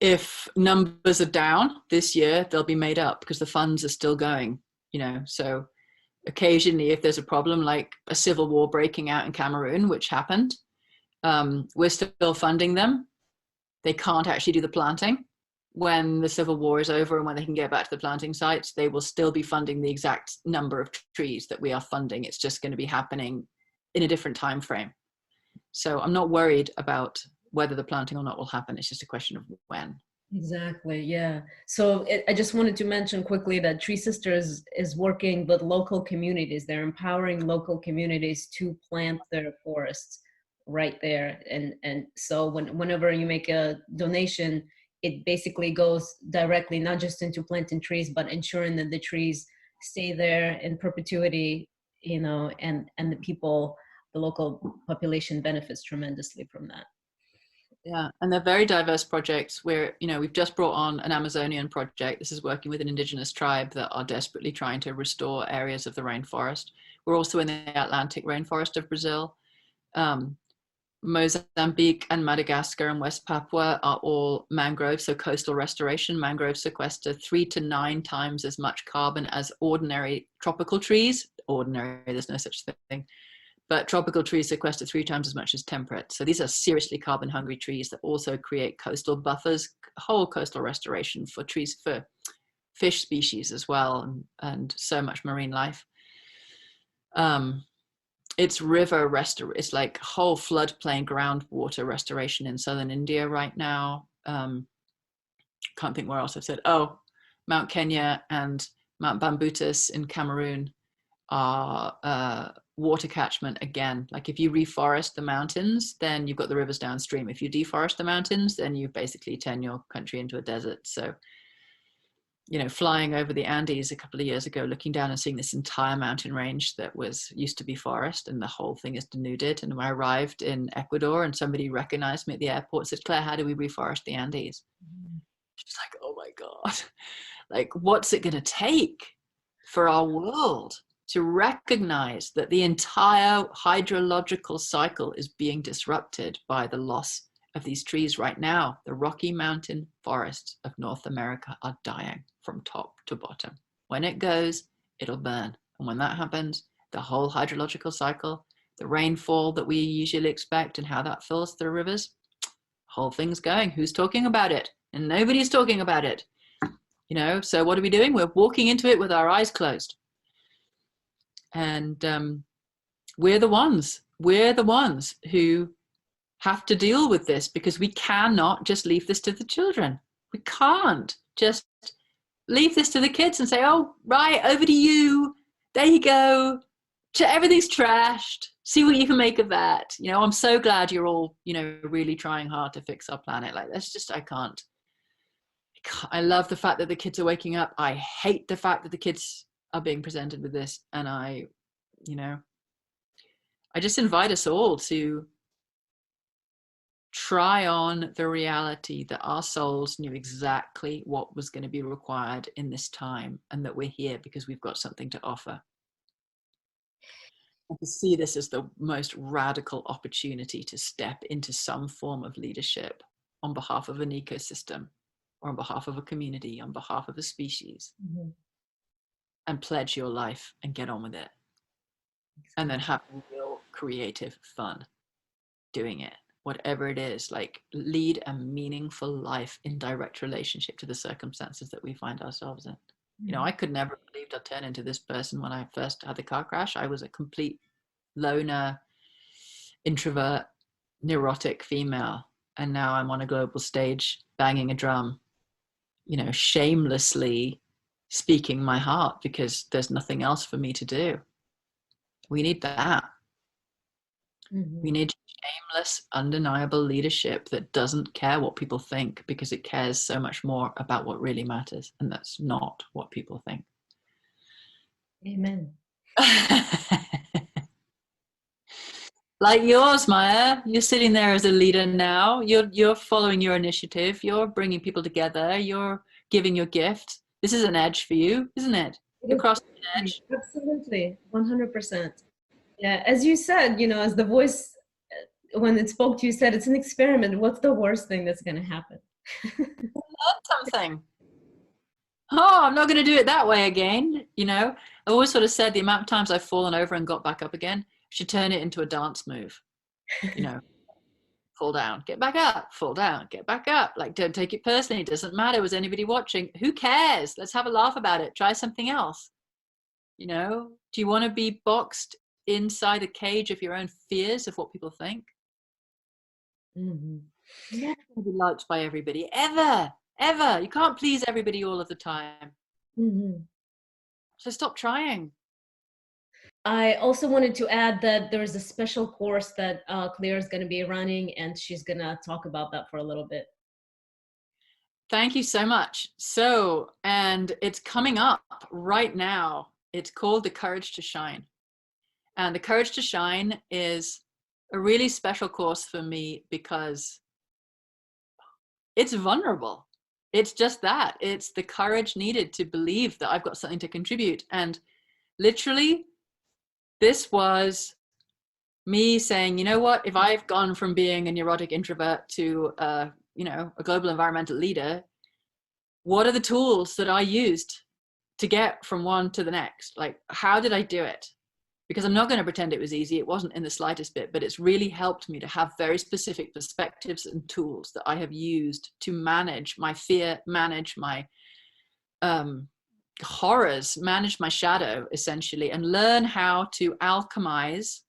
if numbers are down this year, they'll be made up because the funds are still going. So occasionally, if there's a problem like a civil war breaking out in Cameroon, which happened, we're still funding them. They can't actually do the planting. When the civil war is over and when they can get back to the planting sites, they will still be funding the exact number of trees that we are funding. It's just going to be happening in a different time frame. So I'm not worried about whether the planting or not will happen. It's just a question of when. Exactly, yeah. So I just wanted to mention quickly that Tree Sisters is working with local communities. They're empowering local communities to plant their forests right there. And so whenever you make a donation, it basically goes directly not just into planting trees, but ensuring that the trees stay there in perpetuity, and the people, the local population benefits tremendously from that. Yeah, and they're very diverse projects where, we've just brought on an Amazonian project. This is working with an indigenous tribe that are desperately trying to restore areas of the rainforest. We're also in the Atlantic rainforest of Brazil. Mozambique and Madagascar and West Papua are all mangrove, so coastal restoration. Mangroves sequester 3 to 9 times as much carbon as ordinary tropical trees. Ordinary, there's no such thing. But tropical trees sequester 3 times as much as temperate. So these are seriously carbon hungry trees that also create coastal buffers, whole coastal restoration for trees, for fish species as well, and so much marine life. It's river it's like whole floodplain groundwater restoration in southern India right now. Can't think where else I've said. Oh, Mount Kenya and Mount Bambutus in Cameroon are water catchment again. Like if you reforest the mountains, then you've got the rivers downstream. If you deforest the mountains, then you basically turn your country into a desert. So flying over the Andes a couple of years ago, looking down and seeing this entire mountain range that used to be forest, and the whole thing is denuded. And when I arrived in Ecuador and somebody recognized me at the airport, said, "Claire, how do we reforest the Andes?" She's like, "Oh my God, like what's it going to take for our world to recognize that the entire hydrological cycle is being disrupted by the loss of these trees right now? The Rocky Mountain forests of North America are dying from top to bottom. When it goes, it'll burn. And when that happens, the whole hydrological cycle, the rainfall that we usually expect and how that fills the rivers, whole thing's going. Who's talking about it? And nobody's talking about it. So what are we doing? We're walking into it with our eyes closed. And we're the ones who have to deal with this, because we cannot just leave this to the children. We can't just leave this to the kids and say, "Oh, right, over to you. There you go. Everything's trashed. See what you can make of that." I'm so glad you're all, really trying hard to fix our planet. Like, that's just, I can't. I love the fact that the kids are waking up. I hate the fact that the kids are being presented with this. And I just invite us all to try on the reality that our souls knew exactly what was going to be required in this time, and that we're here because we've got something to offer. And to see this as the most radical opportunity to step into some form of leadership on behalf of an ecosystem, or on behalf of a community, on behalf of a species, and pledge your life and get on with it. And then have real creative fun doing it. Whatever it is, like lead a meaningful life in direct relationship to the circumstances that we find ourselves in. I could never have believed I'd turn into this person when I first had the car crash. I was a complete loner, introvert, neurotic female. And now I'm on a global stage banging a drum, shamelessly speaking my heart, because there's nothing else for me to do. We need that. We need shameless, undeniable leadership that doesn't care what people think because it cares so much more about what really matters. And that's not what people think. Amen. Like yours, Maya, you're sitting there as a leader now. You're following your initiative. You're bringing people together. You're giving your gift. This is an edge for you, isn't it? You're crossing an edge. Absolutely, 100%. Yeah, as you said, as the voice, when it spoke to you, said it's an experiment. What's the worst thing that's going to happen? Learn something. Oh, I'm not going to do it that way again. I always sort of said the amount of times I've fallen over and got back up again, should turn it into a dance move. Fall down, get back up, fall down, get back up. Like, don't take it personally. It doesn't matter. Was anybody watching? Who cares? Let's have a laugh about it. Try something else. Do you want to be boxed inside a cage of your own fears of what people think? Mm-hmm. You're never going to be liked by everybody, ever. You can't please everybody all of the time. Mm-hmm. So stop trying. I also wanted to add that there's a special course that Claire is going to be running, and she's going to talk about that for a little bit. Thank you so much. And it's coming up right now. It's called The Courage to Shine. And The Courage to Shine is a really special course for me because it's vulnerable. It's just that. It's the courage needed to believe that I've got something to contribute. And literally, this was me saying, you know what, if I've gone from being a neurotic introvert to, a global environmental leader, what are the tools that I used to get from one to the next? Like, how did I do it? Because I'm not going to pretend it was easy. It wasn't in the slightest bit, but it's really helped me to have very specific perspectives and tools that I have used to manage my fear, manage my horrors, manage my shadow, essentially, and learn how to alchemize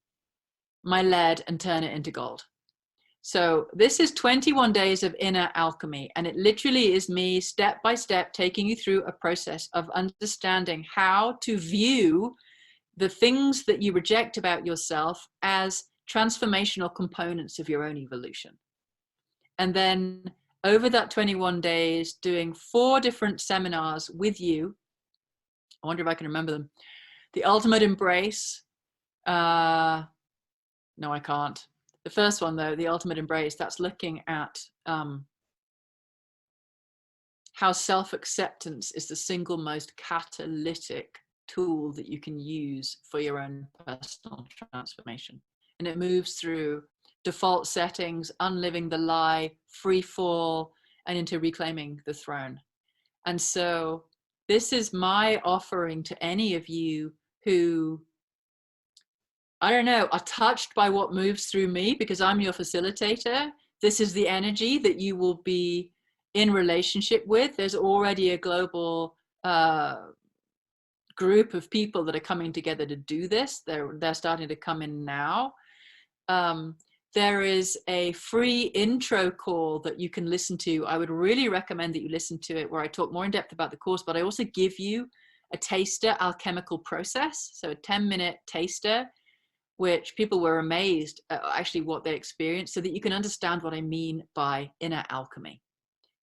my lead and turn it into gold. So this is 21 days of inner alchemy, and it literally is me step by step taking you through a process of understanding how to view the things that you reject about yourself as transformational components of your own evolution. And then over that 21 days, doing 4 different seminars with you. I wonder if I can remember them. The Ultimate Embrace. No, I can't. The first one, though, the Ultimate Embrace, that's looking at how self-acceptance is the single most catalytic tool that you can use for your own personal transformation. And it moves through default settings, unliving the lie, free fall, and into reclaiming the throne. And so this is my offering to any of you who, I don't know, are touched by what moves through me, because I'm your facilitator. This is the energy that you will be in relationship with. There's already a global group of people that are coming together to do this. They're starting to come in now. There is a free intro call that you can listen to. I would really recommend that you listen to it, where I talk more in depth about the course, but I also give you a taster alchemical process. So a 10-minute taster, which people were amazed at actually what they experienced, so that you can understand what I mean by inner alchemy.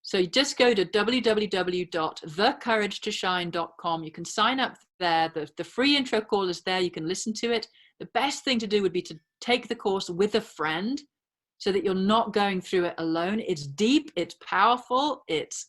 So you just go to www.thecouragetosshine.com. You can sign up there. The free intro call is there. You can listen to it. The best thing to do would be to take the course with a friend, so that you're not going through it alone. It's deep, it's powerful, it's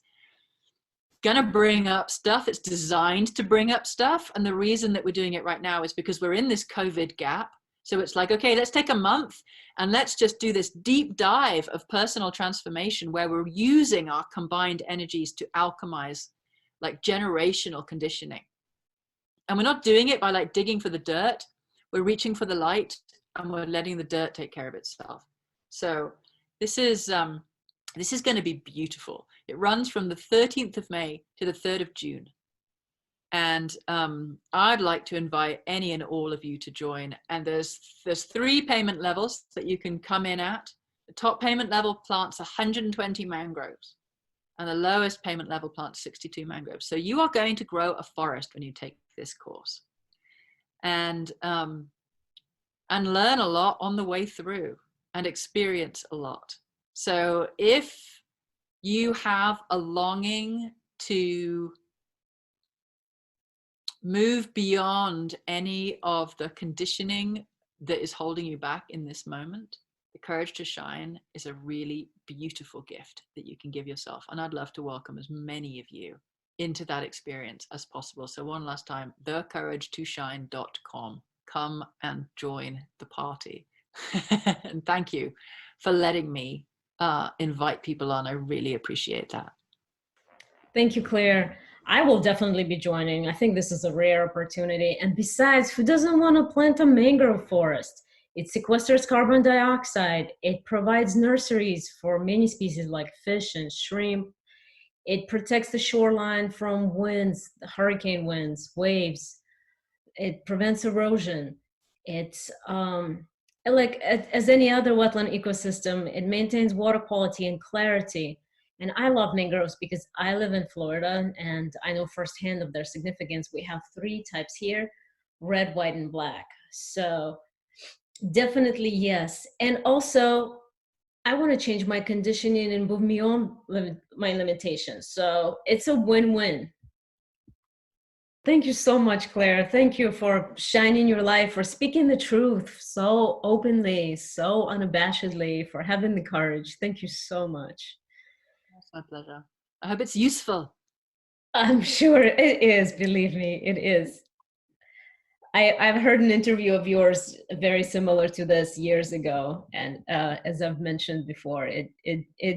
going to bring up stuff. It's designed to bring up stuff. And the reason that we're doing it right now is because we're in this COVID gap. So it's like, okay, let's take a month and let's just do this deep dive of personal transformation, where we're using our combined energies to alchemize like generational conditioning. And we're not doing it by like digging for the dirt. We're reaching for the light, and we're letting the dirt take care of itself. So this is going to be beautiful. It runs from the 13th of May to the 3rd of June. And I'd like to invite any and all of you to join. And there's 3 payment levels that you can come in at. The top payment level plants 120 mangroves, and the lowest payment level plants 62 mangroves. So you are going to grow a forest when you take this course, and learn a lot on the way through. and experience a lot. So if you have a longing to move beyond any of the conditioning that is holding you back in this moment, the courage to shine is a really beautiful gift that you can give yourself. And I'd love to welcome as many of you into that experience as possible. So one last time, thecouragetoshine.com. Come and join the party. And thank you for letting me invite people on. I really appreciate that. Thank you, Claire. I will definitely be joining. I think this is a rare opportunity. And besides, who doesn't want to plant a mangrove forest? It sequesters carbon dioxide. It provides nurseries for many species like fish and shrimp. It protects the shoreline from winds, hurricane winds, waves. It prevents erosion. It's like as any other wetland ecosystem, it maintains water quality and clarity. And I love mangroves because I live in Florida and I know firsthand of their significance. We have 3 types here: red, white, and black. So definitely yes. And also, I want to change my conditioning and move beyond my limitations. So it's a win-win. Thank you so much, Claire. Thank you for shining your light, for speaking the truth so openly, so unabashedly, for having the courage. Thank you so much. It's my pleasure. I hope it's useful. I'm sure it is, believe me, it is. I've heard an interview of yours very similar to this years ago. And as I've mentioned before, it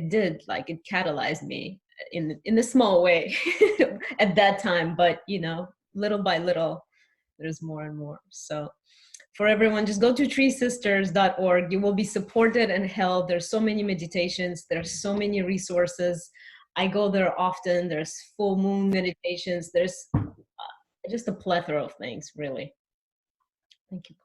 did, like, it catalyzed me in a small way at that time. But, you know, little by little, there's more and more. So for everyone, just go to treesisters.org. You will be supported and held. There's so many meditations. There's so many resources. I go there often. There's full moon meditations. There's just a plethora of things, really. Thank you.